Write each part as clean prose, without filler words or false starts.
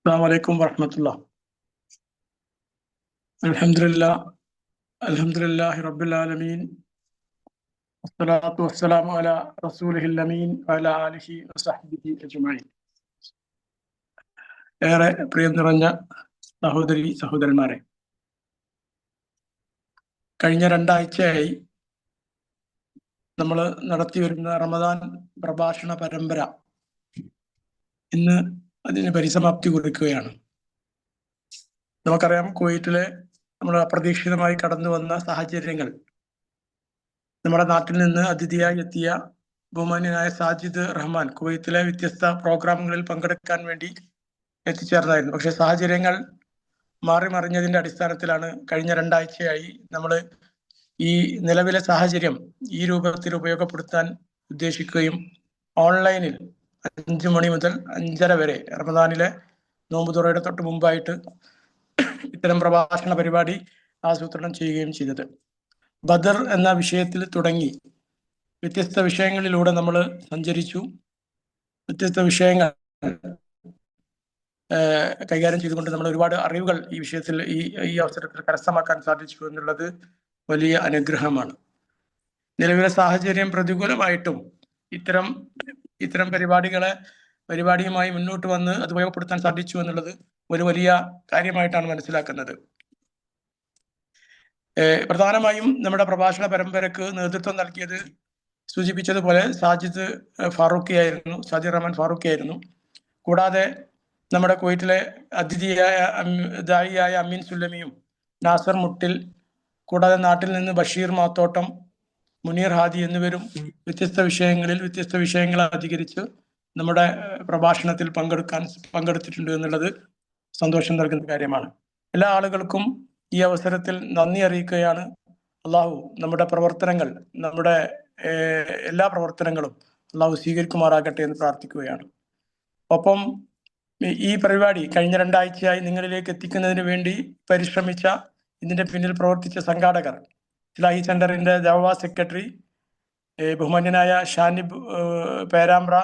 السلام عليكم ورحمة الله. الحمد لله. الحمد لله رب العالمين. والصلاة والسلام على رسوله الأمين وعلى آله وصحبه أجمعين. ഏറെ പ്രിയം നിറഞ്ഞ സഹോദരന്മാരെ, കഴിഞ്ഞ രണ്ടാഴ്ചയായി നമ്മൾ നടത്തിവരുന്ന റമദാൻ പ്രഭാഷണ പരമ്പര ഇന്ന് അതിന് പരിസമാപ്തി കുറിക്കുകയാണ്. നമുക്കറിയാം, കുവൈറ്റിലെ നമ്മൾ അപ്രതീക്ഷിതമായി കടന്നു വന്ന സാഹചര്യങ്ങൾ നമ്മുടെ നാട്ടിൽ നിന്ന് അതിഥിയായി എത്തിയ ബഹുമാന്യനായ സാജിദ് റഹ്മാൻ കുവൈത്തിലെ വ്യത്യസ്ത പ്രോഗ്രാമുകളിൽ പങ്കെടുക്കാൻ വേണ്ടി എത്തിച്ചേർന്നായിരുന്നു. പക്ഷെ സാഹചര്യങ്ങൾ മാറി മറിഞ്ഞതിന്റെ അടിസ്ഥാനത്തിലാണ് കഴിഞ്ഞ രണ്ടാഴ്ചയായി നമ്മൾ ഈ നിലവിലെ സാഹചര്യം ഈ രൂപത്തിൽ ഉപയോഗപ്പെടുത്താൻ ഉദ്ദേശിക്കുകയും ഓൺലൈനിൽ 5 മണി മുതൽ 5:30 വരെ റമദാനിലെ നോമ്പുതുറയുടെ തൊട്ട് മുമ്പായിട്ട് ഇത്തരം പ്രഭാഷണ പരിപാടി ആസൂത്രണം ചെയ്യുകയും ചെയ്തത്. ബദർ എന്ന വിഷയത്തിൽ തുടങ്ങി വ്യത്യസ്ത വിഷയങ്ങളിലൂടെ നമ്മൾ സഞ്ചരിച്ചു. വ്യത്യസ്ത വിഷയങ്ങൾ കൈകാര്യം ചെയ്തുകൊണ്ട് നമ്മൾ ഒരുപാട് അറിവുകൾ ഈ വിഷയത്തിൽ ഈ അവസരത്തിൽ കരസ്ഥമാക്കാൻ സാധിച്ചു എന്നുള്ളത് വലിയ അനുഗ്രഹമാണ്. നിലവിലെ സാഹചര്യം പ്രതികൂലമായിട്ടും ഇത്തരം പരിപാടിയുമായി മുന്നോട്ട് വന്ന് അത് ഉപയോഗപ്പെടുത്താൻ സാധിച്ചു എന്നുള്ളത് ഒരു വലിയ കാര്യമായിട്ടാണ് മനസ്സിലാക്കുന്നത്. പ്രധാനമായും നമ്മുടെ പ്രഭാഷണ പരമ്പരക്ക് നേതൃത്വം നൽകിയത് സൂചിപ്പിച്ചതുപോലെ സാജിദ് റഹ്മാൻ ഫാറൂഖി ആയിരുന്നു. കൂടാതെ നമ്മുടെ കുവൈറ്റിലെ ദായിയായ അമീൻ സുല്ലമിയും നാസർ മുട്ടിൽ, കൂടാതെ നാട്ടിൽ നിന്ന് ബഷീർ മാത്തോട്ടം, മുനീർ ഹാദി എന്നിവരും വ്യത്യസ്ത വിഷയങ്ങൾ അധികരിച്ച് നമ്മുടെ പ്രഭാഷണത്തിൽ പങ്കെടുത്തിട്ടുണ്ട് എന്നുള്ളത് സന്തോഷം നൽകുന്ന കാര്യമാണ്. എല്ലാ ആളുകൾക്കും ഈ അവസരത്തിൽ നന്ദി അറിയിക്കുകയാണ്. അള്ളാഹു നമ്മുടെ എല്ലാ പ്രവർത്തനങ്ങളും അള്ളാഹു സ്വീകരിക്കുമാറാകട്ടെ എന്ന് പ്രാർത്ഥിക്കുകയാണ്. ഒപ്പം ഈ പരിപാടി കഴിഞ്ഞ രണ്ടാഴ്ചയായി നിങ്ങളിലേക്ക് എത്തിക്കുന്നതിന് വേണ്ടി പരിശ്രമിച്ച, ഇതിന്റെ പിന്നിൽ പ്രവർത്തിച്ച സംഘാടകർ, ഇസ്ലാഹി സെന്ററിന്റെ ദഅവ സെക്രട്ടറി ബഹുമാന്യനായ ഷാനിബ് പേരാമ്പ്ര,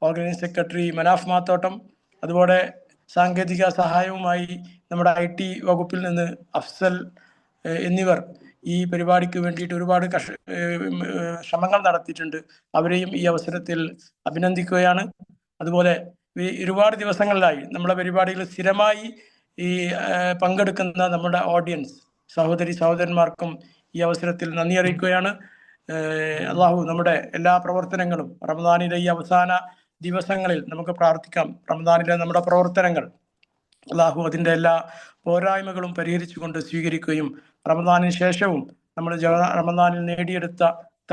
ഓർഗനൈസിംഗ് സെക്രട്ടറി മനാഫ് മാത്തോട്ടം, അതുപോലെ സാങ്കേതിക സഹായവുമായി നമ്മുടെ IT വകുപ്പിൽ നിന്ന് അഫ്സൽ എന്നിവർ ഈ പരിപാടിക്ക് വേണ്ടിയിട്ട് ഒരുപാട് ശ്രമങ്ങൾ നടത്തിയിട്ടുണ്ട്. അവരെയും ഈ അവസരത്തിൽ അഭിനന്ദിക്കുകയാണ്. അതുപോലെ ഒരുപാട് ദിവസങ്ങളിലായി നമ്മുടെ പരിപാടികൾ സ്ഥിരമായി പങ്കെടുക്കുന്ന നമ്മുടെ ഓഡിയൻസ് സഹോദരന്മാർക്കും ഈ അവസരത്തിൽ നന്ദി അറിയിക്കുകയാണ്. അള്ളാഹു നമ്മുടെ എല്ലാ പ്രവർത്തനങ്ങളും റമദാനിലെ ഈ അവസാന ദിവസങ്ങളിൽ നമുക്ക് പ്രാർത്ഥിക്കാം. റമദാനിലെ നമ്മുടെ പ്രവർത്തനങ്ങൾ അള്ളാഹു അതിൻ്റെ എല്ലാ പോരായ്മകളും പരിഹരിച്ചുകൊണ്ട് സ്വീകരിക്കുകയും റമദാനിന് ശേഷവും നമ്മൾ റമദാനിൽ നേടിയെടുത്ത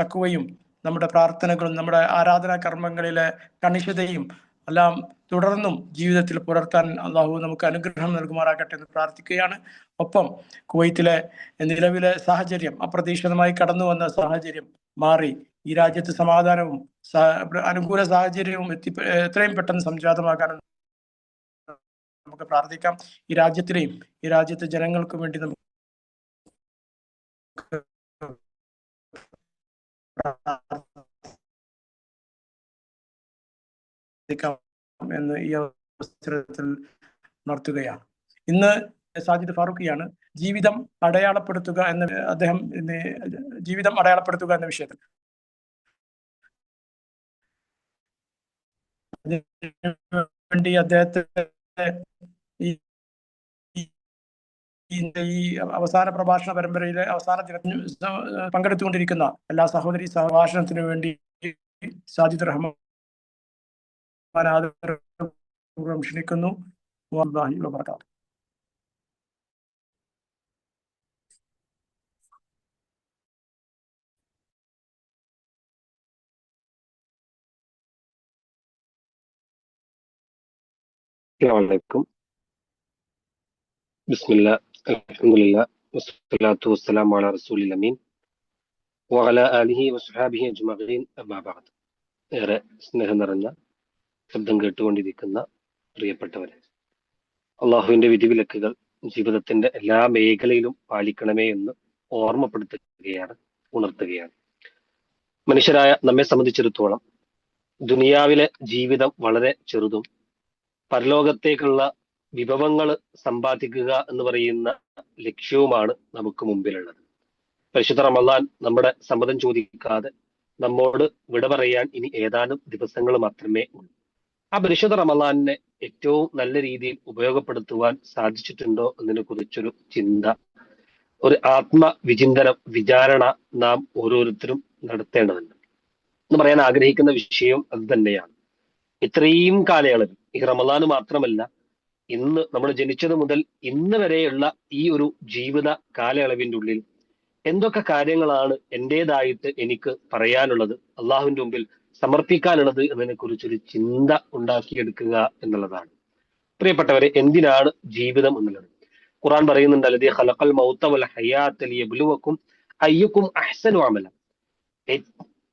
തഖ്വയും നമ്മുടെ പ്രാർത്ഥനകളും നമ്മുടെ ആരാധനാ കർമ്മങ്ങളിലെ കണിശതയും എല്ലാം തുടർന്നും ജീവിതത്തിൽ പുലർത്താൻ അള്ളാഹു നമുക്ക് അനുഗ്രഹം നൽകുമാറാകട്ടെ എന്ന് പ്രാർത്ഥിക്കുകയാണ്. ഒപ്പം കുവൈത്തിലെ നിലവിലെ സാഹചര്യം, അപ്രതീക്ഷിതമായി കടന്നു വന്ന സാഹചര്യം മാറി ഈ രാജ്യത്ത് സമാധാനവും അനുകൂല സാഹചര്യവും എത്രയും പെട്ടെന്ന് സംജാതമാകാൻ നമുക്ക് പ്രാർത്ഥിക്കാം. ഈ രാജ്യത്തെ ജനങ്ങൾക്കും വേണ്ടി നമുക്ക് എന്ന് ഈ അവസരത്തിൽ ഉണർത്തുകയാണ്. ഇന്ന് സാജിദ് ഫാറൂഖിയാണ് ജീവിതം അടയാളപ്പെടുത്തുക എന്ന വിഷയത്തിൽ വേണ്ടി അദ്ദേഹത്തെ ഈ അവസാന പ്രഭാഷണ പരമ്പരയിലെ അവസാന ദിനത്തിന് പങ്കെടുത്തുകൊണ്ടിരിക്കുന്ന എല്ലാ സഹഭാഷണത്തിനു വേണ്ടി സാജിദ് റഹ്മാൻ ക്ഷണിക്കുന്നു. അസ്സലാമു ബിസ്മില്ലാ അൽഹംദുലില്ലാ വസ്സലാത്തു വസ്സലാമു അലാ റസൂലിൽ അമീൻ വഅലാ ആലിഹി വസ്ഹബിഹി അജ്മഈൻ അമ്മാ ബഅദ്. ഏറെ സ്നേഹം നിറഞ്ഞ ശബ്ദം കേട്ടുകൊണ്ടിരിക്കുന്ന പ്രിയപ്പെട്ടവരെ, അള്ളാഹുവിന്റെ വിധിവിലക്കുകൾ ജീവിതത്തിന്റെ എല്ലാ മേഖലയിലും പാലിക്കണമേ എന്ന് ഉണർത്തുകയാണ്. മനുഷ്യരായ നമ്മെ സംബന്ധിച്ചിടത്തോളം ദുനിയാവിലെ ജീവിതം വളരെ ചെറുതും പരലോകത്തേക്കുള്ള വിഭവങ്ങൾ സമ്പാദിക്കുക എന്ന് പറയുന്ന ലക്ഷ്യവുമാണ് നമുക്ക് മുമ്പിലുള്ളത്. പരിശുദ്ധ റമദാൻ നമ്മുടെ സമ്മതം ചോദിക്കാതെ നമ്മോട് വിട പറയാൻ ഇനി ഏതാനും ദിവസങ്ങൾ മാത്രമേ ഉള്ളൂ. ആ പരിശുദ്ധ റമദാനിനെ ഏറ്റവും നല്ല രീതിയിൽ ഉപയോഗപ്പെടുത്തുവാൻ സാധിച്ചിട്ടുണ്ടോ എന്നതിനെ കുറിച്ചൊരു ചിന്ത, ഒരു ആത്മവിചിന്തനം, വിചാരണ നാം ഓരോരുത്തരും നടത്തേണ്ടതുണ്ട്. എന്ന് പറയാൻ ആഗ്രഹിക്കുന്ന വിഷയം അത് തന്നെയാണ്. ഇത്രയും കാലയളവിൽ ഈ റമദാന് മാത്രമല്ല, ഇന്ന് നമ്മൾ ജനിച്ചത് മുതൽ ഇന്ന് വരെയുള്ള ഈ ഒരു ജീവിത കാലയളവിന്റെ ഉള്ളിൽ എന്തൊക്കെ കാര്യങ്ങളാണ് എന്റേതായിട്ട് എനിക്ക് പറയാനുള്ളത്, അള്ളാഹുവിന്റെ മുമ്പിൽ സമർപ്പിക്കാനുള്ളത് എന്നതിനെ കുറിച്ചൊരു ചിന്ത ഉണ്ടാക്കിയെടുക്കുക എന്നുള്ളതാണ്. പ്രിയപ്പെട്ടവരെ, എന്തിനാണ് ജീവിതം എന്നുള്ളത്? ഖുർആൻ പറയുന്നുണ്ട്, അല്ലദീ ഖലഖൽ മൗത വൽ ഹയാത ലിയബ്ലുവക്കും അയ്യുക്കും അഹ്സനു അമല.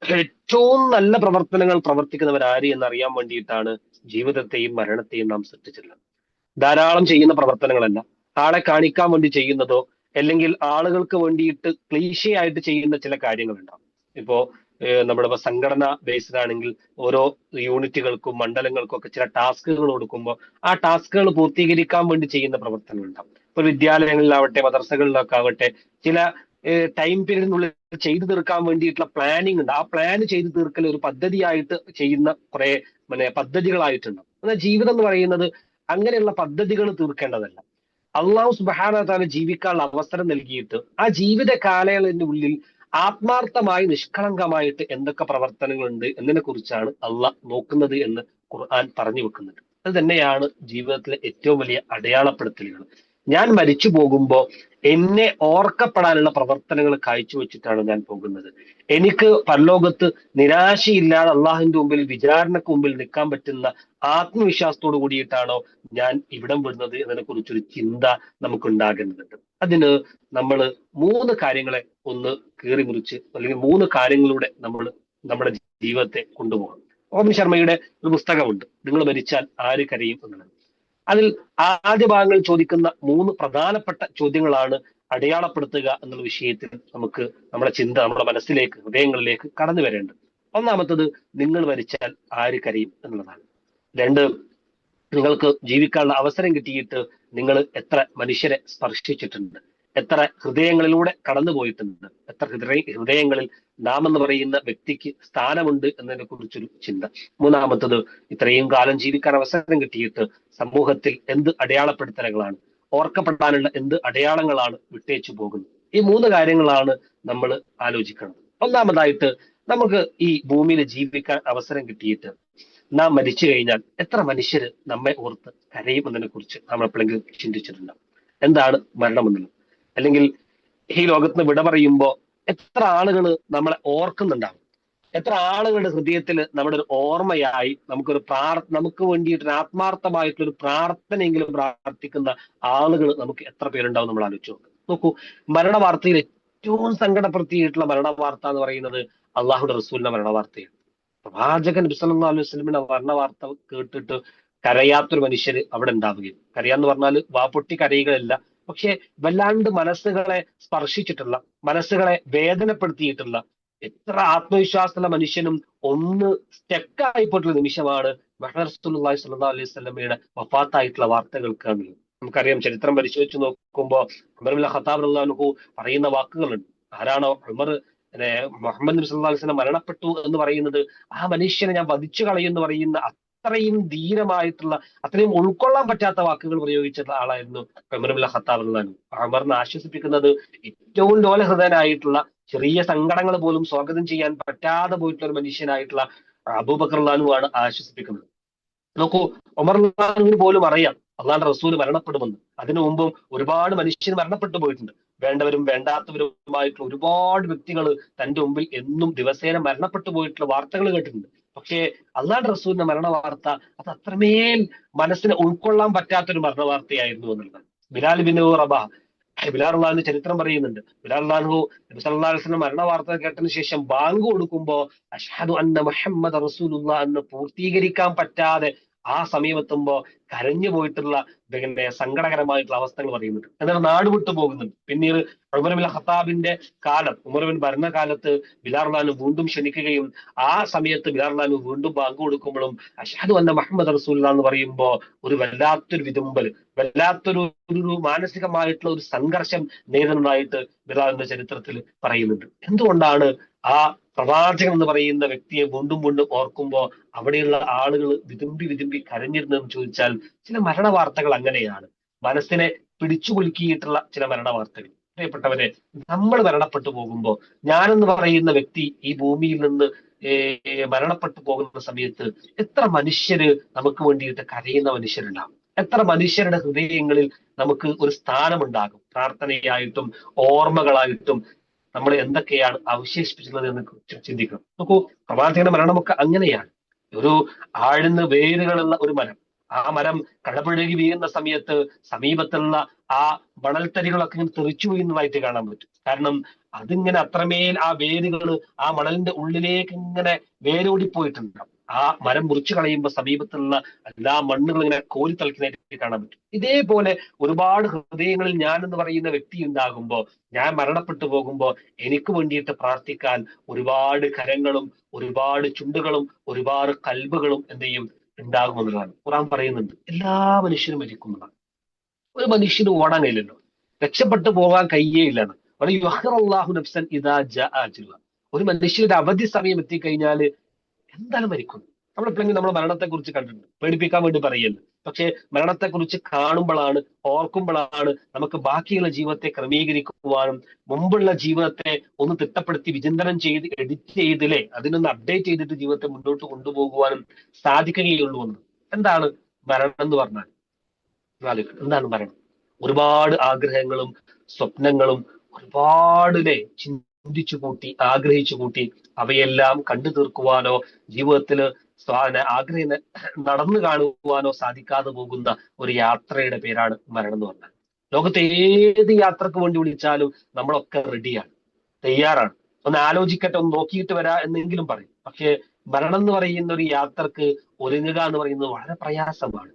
ഏറ്റവും നല്ല പ്രവർത്തനങ്ങൾ പ്രവർത്തിക്കുന്നവർ ആര് എന്നറിയാൻ വേണ്ടിയിട്ടാണ് ജീവിതത്തെയും മരണത്തെയും നാം സൃഷ്ടിച്ചിട്ടുള്ളത്. ധാരാളം ചെയ്യുന്ന പ്രവർത്തനങ്ങളല്ല, ആളെ കാണിക്കാൻ വേണ്ടി ചെയ്യുന്നതോ അല്ലെങ്കിൽ ആളുകൾക്ക് വേണ്ടിയിട്ട് ക്ലീശയായിട്ട് ചെയ്യുന്ന ചില കാര്യങ്ങളുണ്ടാവും. ഇപ്പോ നമ്മുടെ സംഘടന ബേസ്ഡ് ആണെങ്കിൽ ഓരോ യൂണിറ്റുകൾക്കും മണ്ഡലങ്ങൾക്കും ഒക്കെ ചില ടാസ്കുകൾ കൊടുക്കുമ്പോൾ ആ ടാസ്കുകൾ പൂർത്തീകരിക്കാൻ വേണ്ടി ചെയ്യുന്ന പ്രവർത്തനങ്ങൾ ഉണ്ടാവും. ഇപ്പൊ വിദ്യാലയങ്ങളിലാവട്ടെ മദ്രസകളിലൊക്കെ ആവട്ടെ, ചില ടൈം പീരീഡിനുള്ളിൽ ചെയ്തു തീർക്കാൻ വേണ്ടിയിട്ടുള്ള പ്ലാനിങ് ഉണ്ട്. ആ പ്ലാൻ ചെയ്തു തീർക്കൽ ഒരു പദ്ധതിയായിട്ട് ചെയ്യുന്ന കുറെ പദ്ധതികളായിട്ടുണ്ട്. എന്നാൽ ജീവിതം എന്ന് പറയുന്നത് അങ്ങനെയുള്ള പദ്ധതികൾ തീർക്കേണ്ടതല്ല. അള്ളാഹു സുബ്ഹാനഹു വ തആല ജീവിക്കാനുള്ള അവസരം നൽകിയിട്ട് ആ ജീവിത കാലയളവിന്റെ ഉള്ളിൽ ആത്മാർത്ഥമായി നിഷ്കളങ്കമായിട്ട് എന്തൊക്കെ പ്രവർത്തനങ്ങളുണ്ട് എന്നതിനെ കുറിച്ചാണ് അള്ളാഹ് നോക്കുന്നത് എന്ന് ഖുർആൻ പറഞ്ഞു വെക്കുന്നുണ്ട്. അത് തന്നെയാണ് ജീവിതത്തിലെ ഏറ്റവും വലിയ അടയാളപ്പെടുത്തലുകൾ. ഞാൻ മരിച്ചു പോകുമ്പോൾ എന്നെ ഓർക്കപ്പെടാനുള്ള പ്രവർത്തനങ്ങൾ കാഴ്ചവെച്ചിട്ടാണ് ഞാൻ പോകുന്നത്. എനിക്ക് പരലോകത്ത് നിരാശയില്ലാതെ അള്ളാഹുവിന്റെ മുമ്പിൽ വിചാരണക്ക് മുമ്പിൽ നിൽക്കാൻ പറ്റുന്ന ആത്മവിശ്വാസത്തോട് കൂടിയിട്ടാണോ ഞാൻ ഇവിടം വിടുന്നത് എന്നതിനെ കുറിച്ചൊരു ചിന്ത നമുക്ക് ഉണ്ടാകേണ്ടതുണ്ട്. അതിന് നമ്മൾ 3 കാര്യങ്ങളെ ഒന്ന് കീറി മുറിച്ച്, അല്ലെങ്കിൽ 3 കാര്യങ്ങളിലൂടെ നമ്മൾ നമ്മുടെ ജീവിതത്തെ കൊണ്ടുപോകണം. ഓം ശർമ്മയുടെ ഒരു പുസ്തകമുണ്ട്, നിങ്ങൾ മരിച്ചാൽ ആര് കരയും എന്നുള്ളത്. അതിൽ ആദ്യ ഭാഗങ്ങളിൽ ചോദിക്കുന്ന 3 പ്രധാനപ്പെട്ട ചോദ്യങ്ങളാണ് അടയാളപ്പെടുത്തുക എന്നുള്ള വിഷയത്തിൽ നമുക്ക് നമ്മുടെ ചിന്ത, നമ്മുടെ മനസ്സിലേക്ക്, ഹൃദയങ്ങളിലേക്ക് കടന്നു വരേണ്ടത്. ഒന്നാമത്തത്, നിങ്ങൾ മരിച്ചാൽ ആര് കരയും എന്നുള്ളതാണ്. 2, നിങ്ങൾക്ക് ജീവിക്കാനുള്ള അവസരം കിട്ടിയിട്ട് നിങ്ങൾ എത്ര മനുഷ്യരെ സ്പർശിച്ചിട്ടുണ്ട്, എത്ര ഹൃദയങ്ങളിലൂടെ കടന്നുപോയിട്ടുണ്ട്, എത്ര ഹൃദയങ്ങളിൽ നാം എന്ന് പറയുന്ന വ്യക്തിക്ക് സ്ഥാനമുണ്ട് എന്നതിനെ കുറിച്ചൊരു ചിന്ത. 3-മത്തത്, ഇത്രയും കാലം ജീവിക്കാൻ അവസരം കിട്ടിയിട്ട് സമൂഹത്തിൽ എന്ത് അടയാളപ്പെടുത്തലുകളാണ്, ഓർക്കപ്പെടാനുള്ള എന്ത് അടയാളങ്ങളാണ് വിട്ടേച്ചു പോകുന്നത്. ഈ 3 കാര്യങ്ങളാണ് നമ്മൾ ആലോചിക്കുന്നത്. ഒന്നാമതായിട്ട്, നമുക്ക് ഈ ഭൂമിയിൽ ജീവിക്കാൻ അവസരം കിട്ടിയിട്ട് നാം മരിച്ചു കഴിഞ്ഞാൽ എത്ര മനുഷ്യര് നമ്മെ ഓർത്ത് കരയും എന്നതിനെ കുറിച്ച് നമ്മൾ എപ്പോഴെങ്കിലും ചിന്തിച്ചിട്ടുണ്ടാവും? എന്താണ് മരണം എന്നുള്ളത്? അല്ലെങ്കിൽ ഈ ലോകത്ത് വിട പറയുമ്പോൾ എത്ര ആളുകൾ നമ്മളെ ഓർക്കുന്നുണ്ടാവും? എത്ര ആളുകളുടെ ഹൃദയത്തിൽ നമ്മുടെ ഒരു ഓർമ്മയായി നമുക്ക് വേണ്ടിയിട്ട് ആത്മാർത്ഥമായിട്ടുള്ള ഒരു പ്രാർത്ഥനയെങ്കിലും പ്രാർത്ഥിക്കുന്ന ആളുകൾ നമുക്ക് എത്ര പേരുണ്ടാവും? നമ്മൾ ആലോചിച്ചു നോക്കൂ. മരണ വാർത്തയിൽ ഏറ്റവും സങ്കടപ്പെടുത്തിയിട്ടുള്ള മരണ വാർത്ത എന്ന് പറയുന്നത് അള്ളാഹുയുടെ റസൂലിന്റെ മരണ വാർത്തയാണ്. പ്രവാചകൻ നബി സല്ലല്ലാഹു അലൈഹി വസല്ലമിന്റെ മരണ വാർത്ത കേട്ടിട്ട് കരയാത്തൊരു മനുഷ്യര് അവിടെ ഉണ്ടാവുകയും, കരയാന്ന് പറഞ്ഞാൽ വാപ്പൊട്ടി കരയുകയല്ല, പക്ഷെ വല്ലാണ്ട് മനസ്സുകളെ സ്പർശിച്ചിട്ടുള്ള, മനസ്സുകളെ വേദനപ്പെടുത്തിയിട്ടുള്ള, എത്ര ആത്മവിശ്വാസമുള്ള മനുഷ്യനും ഒന്ന് സ്റ്റെക്കായി പോയിട്ടുള്ള നിമിഷമാണ് റസൂലുള്ളാഹി സ്വല്ലല്ലാഹു അലൈഹി വസല്ലമയുടെ വഫാത്തായിട്ടുള്ള വാർത്തകൾ കാണുന്നത്. നമുക്കറിയാം, ചരിത്രം പരിശോധിച്ച് നോക്കുമ്പോൾ ഉമർ ഇബ്നുൽ ഖത്താബ് റളിയല്ലാഹു അൻഹു പറയുന്ന വാക്കുകളുണ്ട്. ആരാണോ ഉമർ മുഹമ്മദ് നബി സല്ലല്ലാഹു അലൈഹി വസല്ലം മരണപ്പെട്ടു എന്ന് പറയുന്നത്, ആ മനുഷ്യനെ ഞാൻ വധിച്ചു കളയുമെന്ന് പറയുന്ന അത്രയും ധീരമായിട്ടുള്ള, അത്രയും ഉൾക്കൊള്ളാൻ പറ്റാത്ത വാക്കുകൾ പ്രയോഗിച്ചിട്ടുള്ള ആളായിരുന്നു ഉമർ ഇബ്നുൽ ഖത്താബ് റളിയല്ലാഹു അൻഹു. ഉമറിനെ ആശ്വസിപ്പിക്കുന്നത് ഏറ്റവും ലോലഹൃദയനായിട്ടുള്ള, ചെറിയ സങ്കടങ്ങൾ പോലും സ്വാഗതം ചെയ്യാൻ പറ്റാതെ പോയിട്ടുള്ള ഒരു മനുഷ്യനായിട്ടുള്ള അബൂബക്കർ റളിയല്ലാഹു അൻഹു ആണ് ആശ്വസിപ്പിക്കുന്നത്. നോക്കൂ, ഉമർ റളിയല്ലാഹു അൻഹുവിന് പോലും അറിയാം അള്ളാഹുവിന്റെ റസൂൽ മരണപ്പെടുമെന്ന്. അതിനു മുമ്പും ഒരുപാട് മനുഷ്യർ മരണപ്പെട്ടു പോയിട്ടുണ്ട്. വേണ്ടവരും വേണ്ടാത്തവരുമായിട്ടുള്ള ഒരുപാട് വ്യക്തികൾ തന്റെ മുമ്പിൽ എന്നും ദിവസേന മരണപ്പെട്ടു പോയിട്ടുള്ള വാർത്തകൾ കേട്ടിട്ടുണ്ട്. പക്ഷേ അള്ളാഹുവിന്റെ റസൂലിന്റെ മരണ വാർത്ത അത് അത്രമേൽ മനസ്സിനെ ഉൾക്കൊള്ളാൻ പറ്റാത്തൊരു മരണ വാർത്തയായിരുന്നു എന്നുള്ളതാണ്. ബിലാൽ ബിൻ റബാഹ്, ബിലാൽ റളിയല്ലാഹു അൻഹു ചരിത്രം പറയുന്നുണ്ട്, ബിലാൽ റളിയല്ലാഹു അൻഹു നബി സല്ലല്ലാഹു അലൈഹി വസല്ലം മരണ വാർത്ത കേട്ടതിന് ശേഷം ബാങ്ക് കൊടുക്കുമ്പോൾ അഷ്ഹദു അന്ന മുഹമ്മദ റസൂലുള്ളാഹ് എന്ന് പൂർത്തീകരിക്കാൻ പറ്റാതെ ആ സമയമെത്തുമ്പോ കരഞ്ഞു പോയിട്ടുള്ള പിന്നെ സങ്കടകരമായിട്ടുള്ള അവസ്ഥകൾ പറയുന്നുണ്ട്. എന്നാൽ നാട് വിട്ടു പോകുന്നുണ്ട്. പിന്നീട് ഉമർ ബിൻ ഖത്താബിന്റെ കാലം, ഉമർ ബിൻ ഭരണകാലത്ത് ബിലാൽ റളിയല്ലാഹു അൻഹു വീണ്ടും ക്ഷണിക്കുകയും ആ സമയത്ത് ബിലാൽ റളിയല്ലാഹു അൻഹു വീണ്ടും ബാങ്ക് കൊടുക്കുമ്പോഴും അഷ്ഹദു അന്ന മുഹമ്മദ് റസൂലുള്ളാഹി എന്ന് പറയുമ്പോ ഒരു വല്ലാത്തൊരു വിതുമ്പൽ, വല്ലാത്തൊരു മാനസികമായിട്ടുള്ള ഒരു സംഘർഷം നേരിടുന്നതായിട്ട് ബിലാലിന്റെ ചരിത്രത്തിൽ പറയുന്നുണ്ട്. എന്തുകൊണ്ടാണ് ആ പ്രവാചകൻ എന്ന് പറയുന്ന വ്യക്തിയെ വീണ്ടും വീണ്ടും ഓർക്കുമ്പോ അവിടെയുള്ള ആളുകൾ വിതുമ്പി വിതുമ്പി കരഞ്ഞിരുന്നതെന്ന് ചോദിച്ചാൽ, ചില മരണ വാർത്തകൾ അങ്ങനെയാണ്. മനസ്സിനെ പിടിച്ചു കുലുക്കിയിട്ടുള്ള ചില മരണ വാർത്തകൾ. പ്രിയപ്പെട്ടവരെ, നമ്മൾ മരണപ്പെട്ടു പോകുമ്പോ, ഞാനെന്ന് പറയുന്ന വ്യക്തി ഈ ഭൂമിയിൽ നിന്ന് മരണപ്പെട്ടു പോകുന്ന സമയത്ത് എത്ര മനുഷ്യര് നമുക്ക് വേണ്ടിയിട്ട് കരയുന്ന മനുഷ്യരുണ്ടാകും. എത്ര മനുഷ്യരുടെ ഹൃദയങ്ങളിൽ നമുക്ക് ഒരു സ്ഥാനമുണ്ടാകും. പ്രാർത്ഥനയായിട്ടും ഓർമ്മകളായിട്ടും നമ്മൾ എന്തൊക്കെയാണ് അവശേഷിപ്പിച്ചിട്ടുള്ളത് എന്ന് ചിന്തിക്കണം. നോക്കൂ, പ്രവാചകന്റെ മരണമൊക്കെ അങ്ങനെയാണ്. ഒരു ആഴ്ന്ന് വേരുകളുള്ള ഒരു മരം, ആ മരം കടപുഴകി വീഴുന്ന സമയത്ത് സമീപത്തുള്ള ആ മണൽത്തരികളൊക്കെ ഇങ്ങനെ തെറിച്ചു വീഴുന്നതായിട്ട് കാണാൻ പറ്റും. കാരണം അതിങ്ങനെ അത്രമേൽ ആ വേരുകൾ ആ മണലിന്റെ ഉള്ളിലേക്ക് ഇങ്ങനെ വേരോടിപ്പോയിട്ടുണ്ടാവും. ആ മരം മുറിച്ചു കളയുമ്പോൾ സമീപത്തുള്ള എല്ലാ മണ്ണുകളും ഇങ്ങനെ കോരിത്തളിക്കുന്നതായിട്ട് കാണാൻ പറ്റും. ഇതേപോലെ ഒരുപാട് ഹൃദയങ്ങളിൽ ഞാൻ എന്ന് പറയുന്ന വ്യക്തി ഉണ്ടാകുമ്പോ, ഞാൻ മരണപ്പെട്ടു പോകുമ്പോ എനിക്ക് വേണ്ടിയിട്ട് പ്രാർത്ഥിക്കാൻ ഒരുപാട് കരങ്ങളും ഒരുപാട് ചുണ്ടുകളും ഒരുപാട് കൽബുകളും എന്ത് ചെയ്യും, ഉണ്ടാകുമെന്നുള്ളതാണ്. ഖുർആൻ പറയുന്നുണ്ട് എല്ലാ മനുഷ്യരും മരിക്കുന്നതാണ്. ഒരു മനുഷ്യന് ഓടാൻ കഴിയില്ലല്ലോ, രക്ഷപ്പെട്ടു പോകാൻ കഴിയേയില്ലാണ്. ഒരു മനുഷ്യന്റെ അവധി സമയം എത്തിക്കഴിഞ്ഞാല് എന്തായാലും മരിക്കുന്നു. നമ്മളെപ്പോഴെങ്കിലും നമ്മൾ മരണത്തെ കുറിച്ച് കണ്ടിട്ടുണ്ട്, പേടിപ്പിക്കാൻ വേണ്ടി പറയല്ല. പക്ഷെ മരണത്തെ കുറിച്ച് കാണുമ്പോഴാണ്, ഓർക്കുമ്പോഴാണ് നമുക്ക് ബാക്കിയുള്ള ജീവിതത്തെ ക്രമീകരിക്കുവാനും മുമ്പുള്ള ജീവിതത്തെ ഒന്ന് തിട്ടപ്പെടുത്തി വിചിന്തനം ചെയ്ത് എഡിറ്റ് ചെയ്തില്ലേ അതിനൊന്ന് അപ്ഡേറ്റ് ചെയ്തിട്ട് ജീവിതത്തെ മുന്നോട്ട് കൊണ്ടുപോകുവാനും സാധിക്കുകയുള്ളൂ എന്ന്. എന്താണ് മരണം എന്ന് പറഞ്ഞാൽ? എന്താണ് മരണം? ഒരുപാട് ആഗ്രഹങ്ങളും സ്വപ്നങ്ങളും ഒരുപാട് ചിന്തിച്ചു കൂട്ടി ആഗ്രഹിച്ചു കൂട്ടി അവയെല്ലാം കണ്ടു തീർക്കുവാനോ ജീവിതത്തില് ആഗ്രഹം നടന്നു കാണുവാനോ സാധിക്കാതെ പോകുന്ന ഒരു യാത്രയുടെ പേരാണ് മരണം എന്ന് പറഞ്ഞാൽ. ലോകത്തെ ഏത് യാത്രക്ക് വേണ്ടി വിളിച്ചാലും നമ്മളൊക്കെ റെഡിയാണ്, തയ്യാറാണ്. ഒന്ന് ആലോചിക്കട്ടെ, ഒന്ന് നോക്കിയിട്ട് വരാ എന്നെങ്കിലും പറയും. പക്ഷെ മരണം എന്ന് പറയുന്ന ഒരു യാത്രക്ക് ഒരുങ്ങുക എന്ന് പറയുന്നത് വളരെ പ്രയാസമാണ്.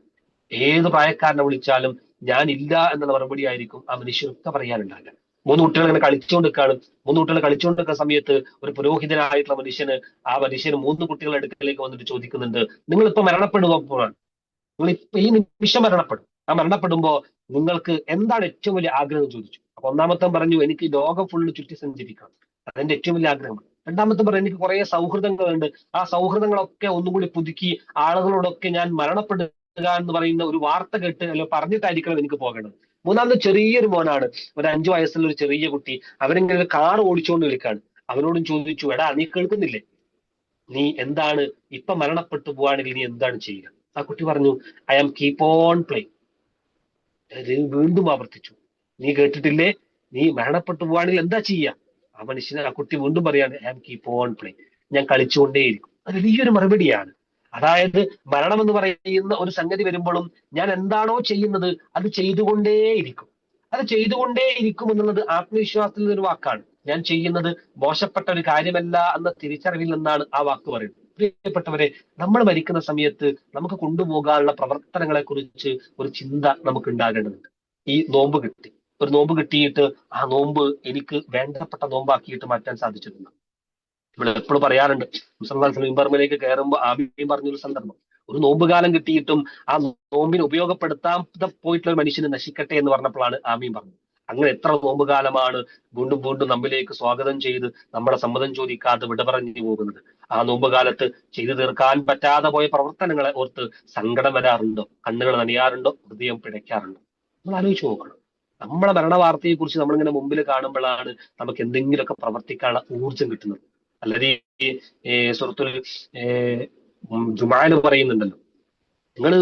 ഏത് പ്രായക്കാരനെ വിളിച്ചാലും ഞാൻ ഇല്ല എന്നുള്ള മറുപടി ആയിരിക്കും ആ മനുഷ്യരൊക്കെ പറയാനുണ്ടാകുക. മൂന്ന് കുട്ടികൾ ഇങ്ങനെ കളിച്ചുകൊണ്ടിരിക്കുകയാണ്. മൂന്ന് കുട്ടികൾ കളിച്ചുകൊണ്ടിരിക്കുന്ന സമയത്ത് ഒരു പുരോഹിതനായിട്ടുള്ള മനുഷ്യന് മൂന്ന് കുട്ടികളുടെ അടുക്കലേക്ക് വന്നിട്ട് ചോദിക്കുന്നുണ്ട്, നിങ്ങൾ ഇപ്പൊ മരണപ്പെടുമ്പോഴാണ്, നിങ്ങൾ ഇപ്പൊ ഈ നിമിഷം മരണപ്പെടും. ആ മരണപ്പെടുമ്പോ നിങ്ങൾക്ക് എന്താണ് ഏറ്റവും വലിയ ആഗ്രഹം എന്ന് ചോദിച്ചു. അപ്പൊ ഒന്നാമത്തെ പറഞ്ഞു, എനിക്ക് ലോകം ഫുള്ള് ചുറ്റി സഞ്ചരിക്കണം, അതെന്റെ ഏറ്റവും വലിയ ആഗ്രഹമാണ്. രണ്ടാമത്തെ പറഞ്ഞു, എനിക്ക് കുറെ സൗഹൃദങ്ങളുണ്ട്, ആ സൗഹൃദങ്ങളൊക്കെ ഒന്നുകൂടി പുതുക്കി ആളുകളോടൊക്കെ ഞാൻ മരണപ്പെടുക എന്ന് പറയുന്ന ഒരു വാർത്ത കേട്ട് അല്ലെ പറഞ്ഞിട്ടായിരിക്കണം എനിക്ക് പോകേണ്ടത്. മൂന്നാമത് ചെറിയൊരു മോനാണ്, ഒരു 5 വയസ്സുള്ള ഒരു ചെറിയ കുട്ടി. അവനിങ്ങനെ ഒരു കാർ ഓടിച്ചുകൊണ്ട് നിൽക്കാണ്. അവനോടും ചോദിച്ചു, എടാ നീ കേൾക്കുന്നില്ലേ, നീ എന്താണ് ഇപ്പൊ മരണപ്പെട്ടു പോവാണെങ്കിൽ നീ എന്താണ് ചെയ്യുക? ആ കുട്ടി പറഞ്ഞു, I am keep on play. വീണ്ടും ആവർത്തിച്ചു, നീ കേട്ടിട്ടില്ലേ, നീ മരണപ്പെട്ടു പോവാണെങ്കിൽ എന്താ ചെയ്യുക? ആ കുട്ടി വീണ്ടും പറയാണ്, I am keep on play, ഞാൻ കളിച്ചുകൊണ്ടേയിരിക്കും. അത് വലിയൊരു മറുപടിയാണ്. അതായത് മരണം എന്ന് പറയുന്ന ഒരു സംഗതി വരുമ്പോഴും ഞാൻ എന്താണോ ചെയ്യുന്നത് അത് ചെയ്തുകൊണ്ടേയിരിക്കും. അത് ചെയ്തുകൊണ്ടേയിരിക്കും എന്നുള്ളത് ആത്മവിശ്വാസത്തിൽ ഒരു വാക്കാണ്. ഞാൻ ചെയ്യുന്നത് മോശപ്പെട്ട ഒരു കാര്യമല്ല എന്ന തിരിച്ചറിവിൽ നിന്നാണ് ആ വാക്ക് പറയുന്നത്. പ്രിയപ്പെട്ടവരെ, നമ്മൾ മരിക്കുന്ന സമയത്ത് നമുക്ക് കൊണ്ടുപോകാനുള്ള പ്രവർത്തനങ്ങളെ കുറിച്ച് ഒരു ചിന്ത നമുക്ക് ഉണ്ടാകേണ്ടതുണ്ട്. ഈ നോമ്പ് കിട്ടി, ഒരു നോമ്പ് കിട്ടിയിട്ട് ആ നോമ്പ് എനിക്ക് വേണ്ടപ്പെട്ട നോമ്പാക്കിയിട്ട് മാറ്റാൻ സാധിച്ചിട്ടുണ്ട്. നമ്മൾ എപ്പോഴും പറയാറുണ്ട്, മിമ്പറിലേക്ക് കയറുമ്പോൾ ആമീൻ പറഞ്ഞൊരു സന്ദർഭം. ഒരു നോമ്പുകാലം കിട്ടിയിട്ടും ആ നോമ്പിന് ഉപയോഗപ്പെടുത്താതെ പോയിട്ടുള്ള ഒരു മനുഷ്യന് നശിക്കട്ടെ എന്ന് പറഞ്ഞപ്പോഴാണ് ആമീൻ പറഞ്ഞത്. അങ്ങനെ എത്ര നോമ്പുകാലമാണ് വീണ്ടും വീണ്ടും നമ്മിലേക്ക് സ്വാഗതം ചെയ്ത് നമ്മുടെ സമ്മതം ചോദിക്കാതെ വിട പറഞ്ഞു പോകുന്നത്. ആ നോമ്പുകാലത്ത് ചെയ്തു തീർക്കാൻ പറ്റാതെ പോയ പ്രവർത്തനങ്ങളെ ഓർത്ത് സങ്കടം വരാറുണ്ടോ? കണ്ണുകൾ നനയാറുണ്ടോ? ഹൃദയം പിടയ്ക്കാറുണ്ടോ? നമ്മൾ ആലോചിച്ച് നോക്കണം. നമ്മളെ മരണ വാർത്തയെ കുറിച്ച് നമ്മളിങ്ങനെ മുമ്പിൽ കാണുമ്പോഴാണ് നമുക്ക് എന്തെങ്കിലുമൊക്കെ പ്രവർത്തിക്കാനുള്ള ഊർജം കിട്ടുന്നത്. അല്ലാതെ ഈ സുഹൃത്തുൽ ജുമാല് പറയുന്നുണ്ടല്ലോ, നിങ്ങൾ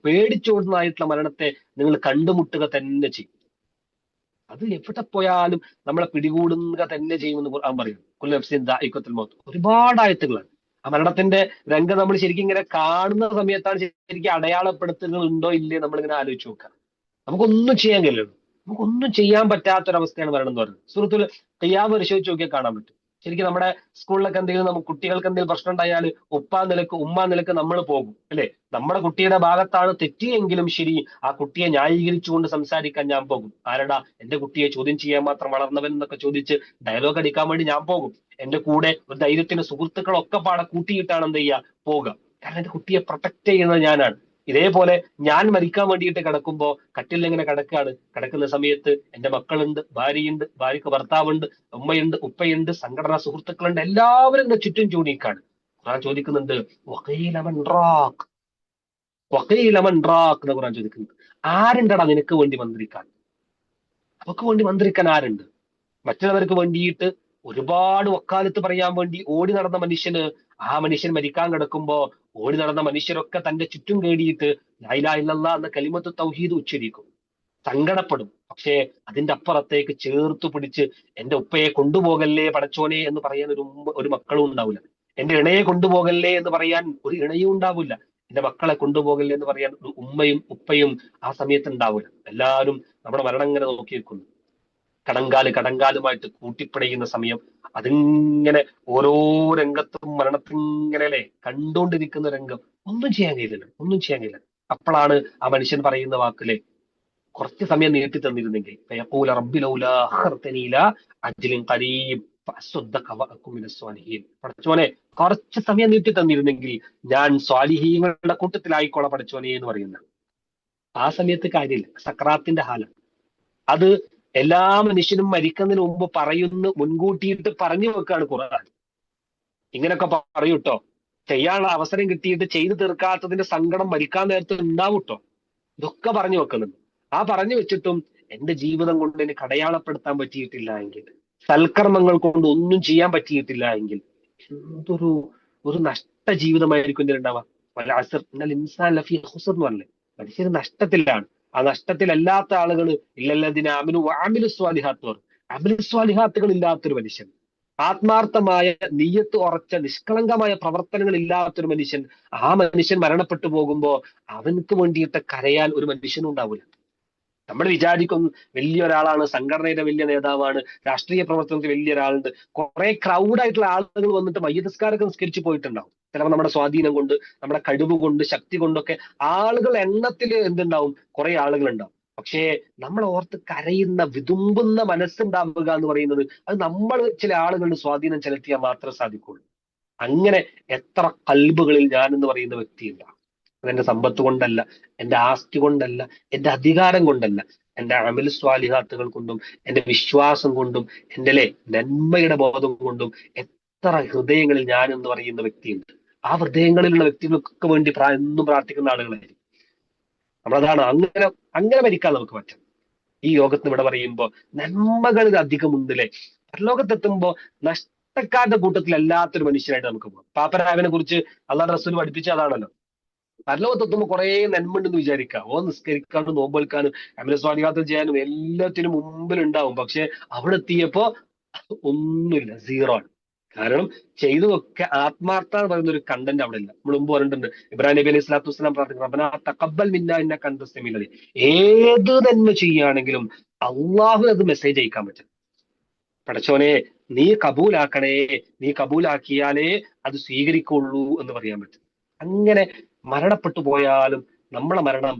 പേടിച്ചോടുന്നതായിട്ടുള്ള മരണത്തെ നിങ്ങൾ കണ്ടുമുട്ടുക തന്നെ ചെയ്യും. അത് എവിടെ പോയാലും നമ്മളെ പിടികൂടുക തന്നെ ചെയ്യുമെന്ന് ഖുർആൻ പറയുന്നു. കുല്ലു നഫ്സിൻ ദാഇഖത്തുൽ മൗത്ത്. ഒരുപാട് ആയത്തുകളാണ്. ആ മരണത്തിന്റെ രംഗം നമ്മൾ ശരിക്കും ഇങ്ങനെ കാണുന്ന സമയത്താണ് ശരിക്കും അടയാളപ്പെടുത്തുന്നത് ഉണ്ടോ ഇല്ലേ നമ്മളിങ്ങനെ ആലോചിച്ച് നോക്കുക. നമുക്കൊന്നും ചെയ്യാൻ കഴിയില്ലല്ലോ. നമുക്കൊന്നും ചെയ്യാൻ പറ്റാത്തൊരവസ്ഥയാണ് മരണം എന്ന് പറയുന്നത്. സുഹൃത്തുക്കൾ ഖിയാമത്ത് പരിശോധിച്ച് നോക്കിയാൽ കാണാൻ പറ്റും. ശരിക്കും നമ്മുടെ സ്കൂളിലൊക്കെ എന്തെങ്കിലും നമുക്ക് കുട്ടികൾക്ക് എന്തെങ്കിലും പ്രശ്നം ഉണ്ടായാൽ ഉപ്പാ നിലക്ക് ഉമ്മാ നിലക്ക് നമ്മൾ പോകും അല്ലെ. നമ്മുടെ കുട്ടിയുടെ ഭാഗത്താണ് തെറ്റിയെങ്കിലും ശരി, ആ കുട്ടിയെ ന്യായീകരിച്ചുകൊണ്ട് സംസാരിക്കാൻ ഞാൻ പോകും. ആരടാ എന്റെ കുട്ടിയെ ചോദ്യം ചെയ്യാൻ മാത്രം വളർന്നവൻ എന്നൊക്കെ ചോദിച്ച് ഡയലോഗ് അടിക്കാൻ വേണ്ടി ഞാൻ പോകും. എന്റെ കൂടെ ഒരു ധൈര്യത്തിന് സുഹൃത്തുക്കളൊക്കെ പാടെ കൂട്ടിയിട്ടാണ് എന്ത് ചെയ്യുക, പോകുക. കാരണം എന്റെ കുട്ടിയെ പ്രൊട്ടക്ട് ചെയ്യുന്നത് ഞാനാണ്. ഇതേപോലെ ഞാൻ മരിക്കാൻ വേണ്ടിയിട്ട് കിടക്കുമ്പോ കട്ടിലിൽ ഇങ്ങനെ കിടക്കുകയാണ്. കിടക്കുന്ന സമയത്ത് എന്റെ മക്കളുണ്ട്, ഭാര്യയുണ്ട്, ഭാര്യക്ക് ഭർത്താവുണ്ട്, ഉമ്മയുണ്ട്, ഉപ്പയുണ്ട്, സംഘടനാ സുഹൃത്തുക്കളുണ്ട്, എല്ലാവരും എന്റെ ചുറ്റും ചൂണിക്കാണ്. ഖുർആൻ ചോദിക്കുന്നുണ്ട് വഖീല മൻ റാഖ്, വഖീല മൻ റാഖ് എന്ന് ഖുർആൻ ചോദിക്കുന്നുണ്ട്. ആരുണ്ടടാ നിനക്ക് വേണ്ടി മന്ത്രിക്കാൻ? അവക്ക് വേണ്ടി മന്ത്രിക്കാൻ ആരുണ്ട്? മറ്റുള്ളവർക്ക് വേണ്ടിയിട്ട് ഒരുപാട് വക്കാലത്ത് പറയാൻ വേണ്ടി ഓടി നടന്ന മനുഷ്യന്, ആ മനുഷ്യൻ മരിക്കാൻ കിടക്കുമ്പോ ഓടി നടന്ന മനുഷ്യരൊക്കെ തന്റെ ചുറ്റും കേടിയിട്ട് ലാ ഇലാഹ ഇല്ലല്ലാഹ് എന്ന കലിമത്ത് തൗഹീദ് ഉച്ചരിക്കും, സങ്കടപ്പെടും. പക്ഷേ അതിന്റെ അപ്പുറത്തേക്ക് ചേർത്ത് പിടിച്ച് എന്റെ ഉപ്പയെ കൊണ്ടുപോകല്ലേ പടച്ചോനെ എന്ന് പറയാൻ ഒരു മക്കളും ഉണ്ടാവില്ല. എന്റെ ഇണയെ കൊണ്ടുപോകല്ലേ എന്ന് പറയാൻ ഒരു ഇണയും ഉണ്ടാവില്ല. എന്റെ മക്കളെ കൊണ്ടുപോകല്ലേ എന്ന് പറയാൻ ഒരു ഉമ്മയും ഉപ്പയും ആ സമയത്ത് ഉണ്ടാവില്ല. എല്ലാവരും നമ്മുടെ മരണം ഇങ്ങനെ നോക്കി നിൽക്കുന്നു. കടങ്കാലുമായിട്ട് കൂട്ടിപ്പിടയുന്ന സമയം. അതിങ്ങനെ ഓരോ രംഗത്തും മരണത്തിങ്ങനെ അല്ലെ കണ്ടുകൊണ്ടിരിക്കുന്ന രംഗം. ഒന്നും ചെയ്യാൻ കഴിയില്ല, ഒന്നും ചെയ്യാൻ കഴിയില്ല. അപ്പോഴാണ് ആ മനുഷ്യൻ പറയുന്ന വാക്കിലെ കുറച്ച് സമയം നീട്ടി തന്നിരുന്നെങ്കിൽ, ഫയഖൂല റബ്ബി ലൗലാ അഖർതനീ ഇലാ അജ്ലിൻ ഖരീബ് ഫഅസ്വദ്ദഖ വഅകും മിനസ് സ്വാലിഹീൻ. പടച്ചോനെ കുറച്ച് സമയം നീട്ടി തന്നിരുന്നെങ്കിൽ ഞാൻ സ്വാലിഹീങ്ങളുടെ കൂട്ടത്തിലായിക്കോളാം പടച്ചോനെ എന്ന് പറയുന്ന ആ സമയത്ത് കാര്യമില്ല. സക്രാത്തിന്റെ ഹാലം അത് എല്ലാ മനുഷ്യനും മരിക്കുന്നതിന് മുമ്പ് മുൻകൂട്ടിയിട്ട് പറഞ്ഞു വെക്കാണ് ഖുർആൻ. ഇങ്ങനൊക്കെ പറയൂട്ടോ, ചെയ്യാനുള്ള അവസരം കിട്ടിയിട്ട് ചെയ്തു തീർക്കാത്തതിന്റെ സങ്കടം മരിക്കാൻ നേരത്ത് ഉണ്ടാവൂട്ടോ. ഇതൊക്കെ പറഞ്ഞു വെക്കുന്നുണ്ട്. ആ പറഞ്ഞു വെച്ചിട്ടും എന്റെ ജീവിതം കൊണ്ട് എനിക്ക് അടയാളപ്പെടുത്താൻ പറ്റിയിട്ടില്ല എങ്കിൽ, സൽക്കർമ്മങ്ങൾ കൊണ്ട് ഒന്നും ചെയ്യാൻ പറ്റിയിട്ടില്ല എങ്കിൽ, എന്തൊരു ഒരു നഷ്ട ജീവിതമായിരിക്കും ഇതിലുണ്ടാവുക. വൽ അസ്ർ ഇന്നൽ ഇൻസാന ലഫീ ഖുസ്ർ എന്ന് പറഞ്ഞില്ലേ, മനുഷ്യർ നഷ്ടത്തിലാണ്. ആ നഷ്ടത്തിലല്ലാത്ത ആളുകൾ ഇല്ലല്ലദീന ആമനു വഅമിലു സ്വാലിഹാത്ത്, അമിലു സ്വാലിഹാത്തുകൾ ഇല്ലാത്തൊരു മനുഷ്യൻ, ആത്മാർത്ഥമായ നിയ്യത്ത് ഉറച്ച നിഷ്കളങ്കമായ പ്രവർത്തനങ്ങൾ ഇല്ലാത്തൊരു മനുഷ്യൻ, ആ മനുഷ്യൻ മരണപ്പെട്ടു പോകുമ്പോ അവനക്ക് വേണ്ടിയിട്ട് കരയാൻ ഒരു മനുഷ്യനും ഉണ്ടാവില്ല. നമ്മൾ വിചാരിക്കും വലിയൊരാളാണ്, സംഘടനയുടെ വലിയ നേതാവാണ്, രാഷ്ട്രീയ പ്രവർത്തനത്തിൽ വലിയ ഒരാളുണ്ട്, കുറെ ക്രൗഡായിട്ടുള്ള ആളുകൾ വന്നിട്ട് മയ്യസ്കാരൊക്കെ നിസ്കരിച്ചു പോയിട്ടുണ്ടാവും. ചിലപ്പോൾ നമ്മുടെ സ്വാധീനം കൊണ്ട്, നമ്മുടെ കഴിവ് കൊണ്ട്, ശക്തി കൊണ്ടൊക്കെ ആളുകൾ എണ്ണത്തിൽ എന്തുണ്ടാവും, കുറെ ആളുകൾ ഉണ്ടാവും. പക്ഷേ നമ്മൾ ഓർത്ത് കരയുന്ന വിതുമ്പുന്ന മനസ്സുണ്ടാവുക എന്ന് പറയുന്നത് അത് നമ്മൾ ചില ആളുകളുടെ സ്വാധീനം ചെലുത്തിയാൽ മാത്രമേ സാധിക്കുള്ളൂ. അങ്ങനെ എത്ര കൽബുകളിൽ ഞാൻ എന്ന് പറയുന്ന വ്യക്തിയുണ്ടാവും. അതെന്റെ സമ്പത്ത് കൊണ്ടല്ല, എന്റെ ആസ്തി കൊണ്ടല്ല, എന്റെ അധികാരം കൊണ്ടല്ല, എന്റെ അമൽ സ്വാലിഹാത്തുകൾ കൊണ്ടും എന്റെ വിശ്വാസം കൊണ്ടും എന്റെ നന്മയുടെ ബോധം കൊണ്ടും എത്ര ഹൃദയങ്ങളിൽ ഞാൻ എന്ന് പറയുന്ന വ്യക്തിയുണ്ട്. ആ ഹൃദയങ്ങളിലുള്ള വ്യക്തികൾക്കൊക്കെ വേണ്ടി എന്നും പ്രാർത്ഥിക്കുന്ന ആളുകളായിരിക്കും നമ്മളതാണ്. അങ്ങനെ അങ്ങനെ മരിക്കാൻ നമുക്ക് പറ്റും. ഈ ലോകത്ത് ഇവിടെ പറയുമ്പോ നന്മകളിൽ അധികമുണ്ട് അല്ലെ. പരലോകത്തെത്തുമ്പോ നഷ്ടക്കാരുടെ കൂട്ടത്തിൽ അല്ലാത്തൊരു മനുഷ്യനായിട്ട് നമുക്ക് പോകാം. പാപ്പരാവിനെ കുറിച്ച് അള്ളാഹുവിന്റെ റസൂൽ പഠിപ്പിച്ച അതാണല്ലോ. പരലോകത്തെത്തുമ്പോൾ കുറെ നന്മ ഉണ്ടെന്ന് വിചാരിക്കുക. നിസ്കരിക്കാനും നോമ്പെടുക്കാനും അമല സ്വാലിഹാത്തും ചെയ്യാനും എല്ലാത്തിനും മുമ്പിൽ ഉണ്ടാവും. പക്ഷെ അവിടെ എത്തിയപ്പോ ഒന്നുമില്ല, സീറോ ആണ്. കാരണം ചെയ്തതൊക്കെ ആത്മാർത്ഥ എന്ന് പറയുന്ന ഒരു കണ്ടന്റ് അവിടെ ഇല്ല. നമ്മൾ മുമ്പ് പറഞ്ഞിട്ടുണ്ട്, ഇബ്രാഹിം നബി അലൈഹി സ്വലാത്തു വസ്സലാം പ്രാർത്ഥിക്കുന്നത് റബ്ബനാ തഖബ്ബൽ മിന്നാ ഇന്നക അൻതസ് സമീഉൽ അലീം. ഏത് നന്മ ചെയ്യുകയാണെങ്കിലും അള്ളാഹു അത് മെസ്സേജ് അയക്കാൻ പറ്റും. പടച്ചോനെ നീ കബൂലാക്കണേ, നീ കബൂലാക്കിയാലേ അത് സ്വീകരിക്കുള്ളൂ എന്ന് പറയാൻ പറ്റും. അങ്ങനെ മരണപ്പെട്ടു പോയാലും നമ്മളെ മരണം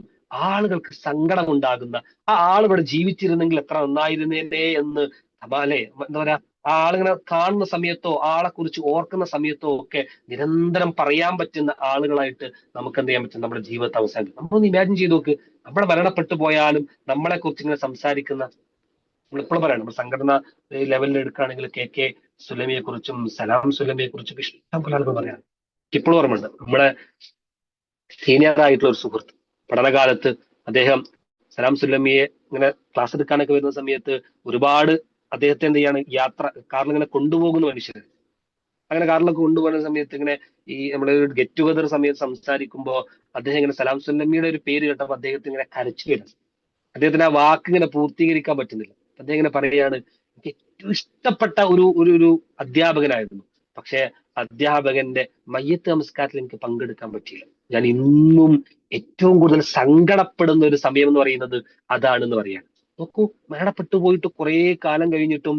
ആളുകൾക്ക് സങ്കടം ഉണ്ടാകുന്ന, ആ ആളിവിടെ ജീവിച്ചിരുന്നെങ്കിൽ എത്ര നന്നായിരുന്നേ എന്ന് അല്ലേ എന്താ പറയാ, ആ ആളിങ്ങനെ കാണുന്ന സമയത്തോ ആളെ കുറിച്ച് ഓർക്കുന്ന സമയത്തോ ഒക്കെ നിരന്തരം പറയാൻ പറ്റുന്ന ആളുകളായിട്ട് നമുക്ക് എന്ത് ചെയ്യാൻ പറ്റും, നമ്മുടെ ജീവിതത്തെ അവസാനിക്കും. നമ്മളൊന്ന് ഇമാജിൻ ചെയ്ത് നോക്ക്, നമ്മളെ മരണപ്പെട്ടു പോയാലും നമ്മളെ കുറിച്ച് ഇങ്ങനെ സംസാരിക്കുന്ന, നമ്മളിപ്പോഴും പറയണം, നമ്മൾ സംഘടന ലെവലിൽ എടുക്കുകയാണെങ്കിൽ KK സുലമിയെ കുറിച്ചും സലാം സുലമിയെ കുറിച്ചും ഇഷ്ടം പോലെ ആളുകൾ പറയാം. ഇപ്പോഴും ഓർമ്മയുണ്ട്, നമ്മളെ സീനിയർ ആയിട്ടുള്ള ഒരു സുഹൃത്ത് പഠനകാലത്ത് അദ്ദേഹം സലാം സുല്ലമിയെ ഇങ്ങനെ ക്ലാസ് എടുക്കാനൊക്കെ വരുന്ന സമയത്ത് ഒരുപാട് അദ്ദേഹത്തെ എന്ത് ചെയ്യാണ്, കാറിൽ ഇങ്ങനെ കൊണ്ടുപോകുന്ന മനുഷ്യർ. അങ്ങനെ കാറിലൊക്കെ കൊണ്ടുപോകുന്ന സമയത്ത് ഇങ്ങനെ ഈ നമ്മുടെ ഒരു ഗെറ്റ് ടുഗദർ സമയത്ത് സംസാരിക്കുമ്പോൾ അദ്ദേഹം ഇങ്ങനെ സലാം സുല്ലമിയുടെ ഒരു പേര് കേട്ടപ്പോൾ അദ്ദേഹത്തിന് ഇങ്ങനെ കരച്ചു വരും. അദ്ദേഹത്തിന് ആ വാക്ക് ഇങ്ങനെ പൂർത്തീകരിക്കാൻ പറ്റുന്നില്ല. അദ്ദേഹം ഇങ്ങനെ പറയുകയാണ്, എനിക്ക് ഏറ്റവും ഇഷ്ടപ്പെട്ട ഒരു അധ്യാപകനായിരുന്നു, പക്ഷെ അധ്യാപകന്റെ മയ്യത്ത് നമസ്കാരത്തിൽ എനിക്ക് പങ്കെടുക്കാൻ പറ്റിയില്ല. ഞാൻ ഇന്നും ഏറ്റവും കൂടുതൽ സങ്കടപ്പെടുന്ന ഒരു സമയം എന്ന് പറയുന്നത് അതാണെന്ന് പറയാണ്. നോക്കൂ, മരണപ്പെട്ടു പോയിട്ട് കുറെ കാലം കഴിഞ്ഞിട്ടും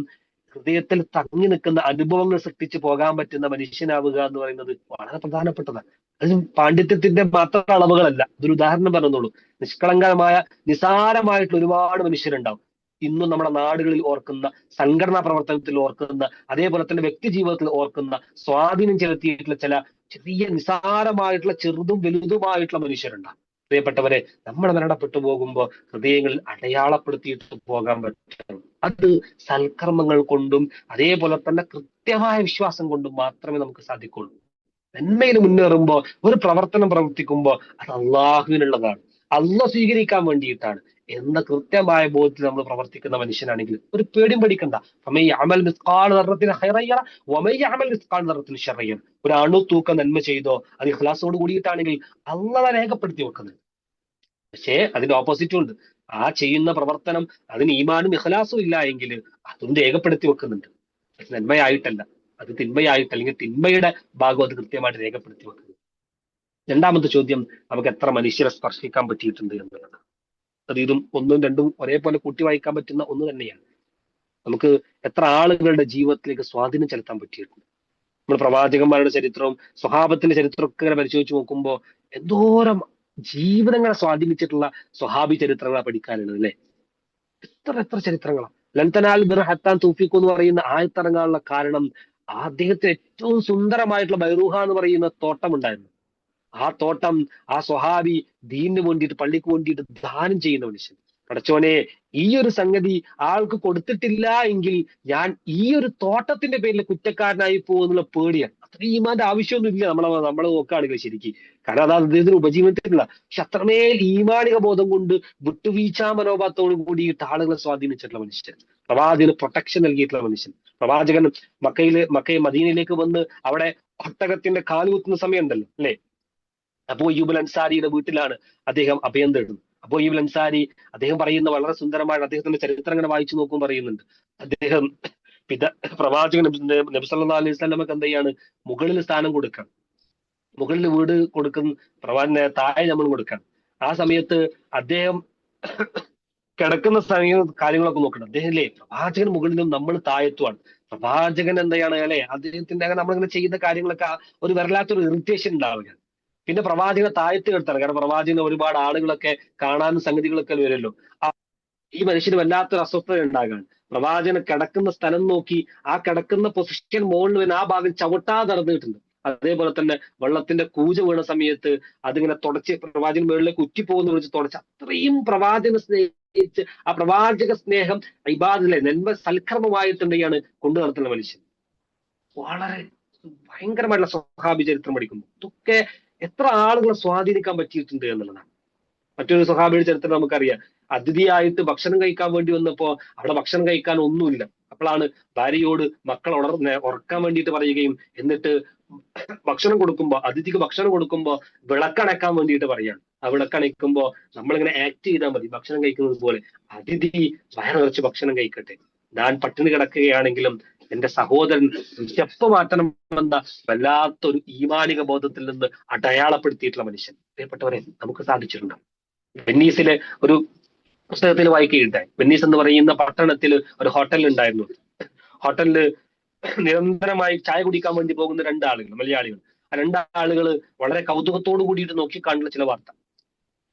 ഹൃദയത്തിൽ തങ്ങി നിൽക്കുന്ന അനുഭവങ്ങൾ സൃഷ്ടിച്ച് പോകാൻ പറ്റുന്ന മനുഷ്യനാവുക എന്ന് പറയുന്നത് വളരെ പ്രധാനപ്പെട്ടതാണ്. അത് പാണ്ഡിത്യത്തിന്റെ മാത്രം അളവുകളല്ല. ഇതൊരു ഉദാഹരണം പറഞ്ഞോളൂ. നിഷ്കളങ്കമായ നിസാരമായിട്ടുള്ള ഒരുപാട് മനുഷ്യരുണ്ടാവും ഇന്നും നമ്മുടെ നാടുകളിൽ ഓർക്കുന്ന, സംഘടനാ പ്രവർത്തനത്തിൽ ഓർക്കുന്ന, അതേപോലെ തന്നെ വ്യക്തി ജീവിതത്തിൽ ഓർക്കുന്ന, സ്വാധീനം ചെലുത്തിയിട്ടുള്ള ചില ചെറിയ നിസാരമായിട്ടുള്ള ചെറുതും വലുതുമായിട്ടുള്ള മനുഷ്യരുണ്ടാവും. പ്രിയപ്പെട്ടവരെ, നമ്മൾ മരണപ്പെട്ടു പോകുമ്പോൾ ഹൃദയങ്ങളിൽ അടയാളപ്പെടുത്തിയിട്ട് പോകാൻ പറ്റും. അത് സൽക്കർമ്മങ്ങൾ കൊണ്ടും അതേപോലെ തന്നെ കൃത്യമായ വിശ്വാസം കൊണ്ടും മാത്രമേ നമുക്ക് സാധിക്കുള്ളൂ. നന്മയിൽ മുന്നേറുമ്പോൾ ഒരു പ്രവർത്തനം പ്രവർത്തിക്കുമ്പോൾ അത് അള്ളാഹുവിനുള്ളതാണ്, അള്ളാഹ് സ്വീകരിക്കാൻ വേണ്ടിയിട്ടാണ് എന്ന കൃത്യമായ ബോധത്തിൽ നമ്മൾ പ്രവർത്തിക്കുന്ന മനുഷ്യനാണെങ്കിൽ ഒരു പേടിയും പഠിക്കണ്ട. ഒരു അണു തൂക്കം നന്മ ചെയ്തോ അത് ഇഖ്ലാസോട് കൂടിയിട്ടാണെങ്കിൽ അള്ളാഹ് രേഖപ്പെടുത്തി വെക്കുന്നത്. പക്ഷേ അതിന്റെ ഓപ്പോസിറ്റും ഉണ്ട്. ആ ചെയ്യുന്ന പ്രവർത്തനം അതിന് ഈമാനും ഇഖ്ലാസും ഇല്ല എങ്കിൽ അതും രേഖപ്പെടുത്തി വെക്കുന്നുണ്ട്. നന്മയായിട്ടല്ല, അത് തിന്മയായിട്ട്, അല്ലെങ്കിൽ തിന്മയുടെ ഭാഗം അത് കൃത്യമായിട്ട് രേഖപ്പെടുത്തി വെക്കുന്നത്. രണ്ടാമത്തെ ചോദ്യം, നമുക്ക് എത്ര മനുഷ്യരെ സ്പർശിക്കാൻ പറ്റിയിട്ടുണ്ട് എന്നുള്ളത്. അത് ഇതും ഒന്നും രണ്ടും ഒരേപോലെ കൂട്ടി വായിക്കാൻ പറ്റുന്ന ഒന്ന് തന്നെയാണ്. നമുക്ക് എത്ര ആളുകളുടെ ജീവിതത്തിലേക്ക് സ്വാധീനം ചെലുത്താൻ പറ്റിയിട്ടുണ്ട്. നമ്മൾ പ്രവാചകന്മാരുടെ ചരിത്രവും സ്വഹാബത്തിന്റെ ചരിത്രമൊക്കെ ഇങ്ങനെ പരിശോധിച്ച് നോക്കുമ്പോൾ എന്തോരം ജീവിതങ്ങളെ സ്വാധീനിച്ചിട്ടുള്ള സ്വഹാബി ചരിത്രങ്ങളാണ് പഠിക്കാനുള്ളത്, അല്ലെ? എത്ര എത്ര ചരിത്രങ്ങളാണ്. ലൻതനാൽ ബിർ ഹത്താൻ തൂഫിഖു എന്ന് പറയുന്ന ആയത്തിറങ്ങാനുള്ള കാരണം അദ്ദേഹത്തിന് ഏറ്റവും സുന്ദരമായിട്ടുള്ള ബൈറൂഹ എന്ന് പറയുന്ന തോട്ടം ഉണ്ടായിരുന്നു. ആ തോട്ടം ആ സ്വഹാബി ദീനിന് വേണ്ടിയിട്ട്, പള്ളിക്ക് വേണ്ടിയിട്ട് ദാനം ചെയ്യുന്ന മനുഷ്യൻ. പടച്ചോനെ, ഈ ഒരു സംഗതി ആൾക്ക് കൊടുത്തിട്ടില്ല എങ്കിൽ ഞാൻ ഈ ഒരു തോട്ടത്തിന്റെ പേരിൽ കുറ്റക്കാരനായി പോകുന്നുള്ള പേടിയാണ്. അത്ര ഈമാന്റെ ആവശ്യമൊന്നും ഇല്ല നമ്മളെ നോക്കുകയാണെങ്കിൽ ശരിക്കും. കാരണം അത് അദ്ദേഹത്തിന് ഉപജീവനത്തിലുള്ള, പക്ഷെ അത്രമേൽ ഈമാനിക ബോധം കൊണ്ട് വിട്ടുവീഴ്ചാ മനോഭാവത്തോട് കൂടിയിട്ട് ആളുകളെ സ്വാധീനിച്ചിട്ടുള്ള മനുഷ്യൻ, പ്രവാചകന് പ്രൊട്ടക്ഷൻ നൽകിയിട്ടുള്ള മനുഷ്യൻ. പ്രവാചകൻ മദീനയിലേക്ക് വന്ന് അവിടെ ഒട്ടകത്തിന്റെ കാലുകുത്തുന്ന സമയം ഉണ്ടല്ലോ, അല്ലെ? അബൂ അയ്യൂബ് അൻസാരിയുടെ വീട്ടിലാണ് അദ്ദേഹം അഭയം തേടുന്നത്. അബൂ അയ്യൂബ് അൻസാരി അദ്ദേഹം പറയുന്ന വളരെ സുന്ദരമായ അദ്ദേഹത്തിന്റെ ചരിത്രം ഇങ്ങനെ വായിച്ചു നോക്കും പറയുന്നുണ്ട്. അദ്ദേഹം പ്രവാചകൻ നബി സല്ലല്ലാഹു അലൈഹി വസല്ലമക്ക് എന്ത് ചെയ്യാണ്, മുകളിൽ സ്ഥാനം കൊടുക്കണം, മുകളിൽ വീട് കൊടുക്കുന്ന പ്രവാചകനെ താഴെ നമ്മൾ കൊടുക്കണം. ആ സമയത്ത് അദ്ദേഹം കിടക്കുന്ന സമയം കാര്യങ്ങളൊക്കെ നോക്കണം. അദ്ദേഹം അല്ലേ പ്രവാചകൻ മുകളിലും നമ്മൾ താഴത്തുമാണ്. പ്രവാചകൻ എന്താണ് അല്ലെ, അദ്ദേഹത്തിന്റെ നമ്മളിങ്ങനെ ചെയ്യുന്ന കാര്യങ്ങളൊക്കെ ഒരു വല്ലാത്തൊരു ഇറിറ്റേഷൻ ഉണ്ടാവുക. പിന്നെ പ്രവാചകനെ താഴ്ത്തി എടുത്താണ്. കാരണം പ്രവാചകന് ഒരുപാട് ആളുകളൊക്കെ കാണാനും സംഗതികളൊക്കെ വരുമല്ലോ. ഈ മനുഷ്യന് വല്ലാത്തൊരു അസ്വസ്ഥത ഉണ്ടാകാണ്. പ്രവാചകന് കിടക്കുന്ന സ്ഥലം നോക്കി ആ കിടക്കുന്ന പൊസിഷൻ മുകളിൽ വരുന്ന ആ ഭാഗം ചവിട്ടാതെ നടന്നിട്ടുണ്ട്. അതേപോലെ തന്നെ വെള്ളത്തിന്റെ കൂജ വീണ സമയത്ത് അതിങ്ങനെ തുടച്ച് പ്രവാചകൻ മുകളിലേക്ക് ഉറ്റിപ്പോകുന്ന വിളിച്ച് തുടച്ച് അത്രയും പ്രവാചകനെ സ്നേഹിച്ച് ആ പ്രവാചക സ്നേഹം ഇബാദിലെ നന്മ സൽക്കർമ്മമായിട്ടുണ്ടെയാണ് കൊണ്ടു നടത്തുന്ന മനുഷ്യൻ. വളരെ ഭയങ്കരമായിട്ടുള്ള സ്വഹാബി ചരിത്രം പഠിക്കുന്നു. ഇതൊക്കെ എത്ര ആളുകളെ സ്വാധീനിക്കാൻ പറ്റിയിട്ടുണ്ട് എന്നുള്ളതാണ്. മറ്റൊരു സ്വഹാബിയുടെ ചരിത്രം നമുക്കറിയാം. അതിഥിയായിട്ട് ഭക്ഷണം കഴിക്കാൻ വേണ്ടി വന്നപ്പോ അവിടെ ഭക്ഷണം കഴിക്കാൻ ഒന്നുമില്ല. അപ്പോഴാണ് ഭാര്യയോട് മക്കൾ ഉറക്കാൻ വേണ്ടിയിട്ട് പറയുകയും എന്നിട്ട് ഭക്ഷണം കൊടുക്കുമ്പോ, അതിഥിക്ക് ഭക്ഷണം കൊടുക്കുമ്പോ വിളക്കണക്കാൻ വേണ്ടിയിട്ട് പറയാണ്. ആ വിളക്കണയ്ക്കുമ്പോ നമ്മളിങ്ങനെ ആക്ട് ചെയ്താൽ മതി, ഭക്ഷണം കഴിക്കുന്നത് പോലെ. അതിഥി വയറ് നിറച്ച് ഭക്ഷണം കഴിക്കട്ടെ, ഞാൻ പട്ടിണി കിടക്കുകയാണെങ്കിലും എന്റെ സഹോദരൻ സ്റ്റെപ്പ് മാറ്റണം എന്ന വല്ലാത്തൊരു ഈമാനിക ബോധത്തിൽ നിന്ന് അടയാളപ്പെടുത്തിയിട്ടുള്ള മനുഷ്യൻ. പ്രിയപ്പെട്ടവരെ, നമുക്ക് സാധിച്ചിട്ടുണ്ട്. വെന്നീസിലെ ഒരു പുസ്തകത്തിൽ വായിക്കുകയുണ്ടായി. വെന്നീസ് എന്ന് പറയുന്ന പട്ടണത്തിൽ ഒരു ഹോട്ടൽ ഉണ്ടായിരുന്നു. ഹോട്ടലില് നിരന്തരമായി ചായ കുടിക്കാൻ വേണ്ടി പോകുന്ന രണ്ടാളുകൾ, മലയാളികൾ. ആ രണ്ടാളുകൾ വളരെ കൗതുകത്തോടു കൂടിയിട്ട് നോക്കിക്കാണുന്ന ചില വാർത്ത.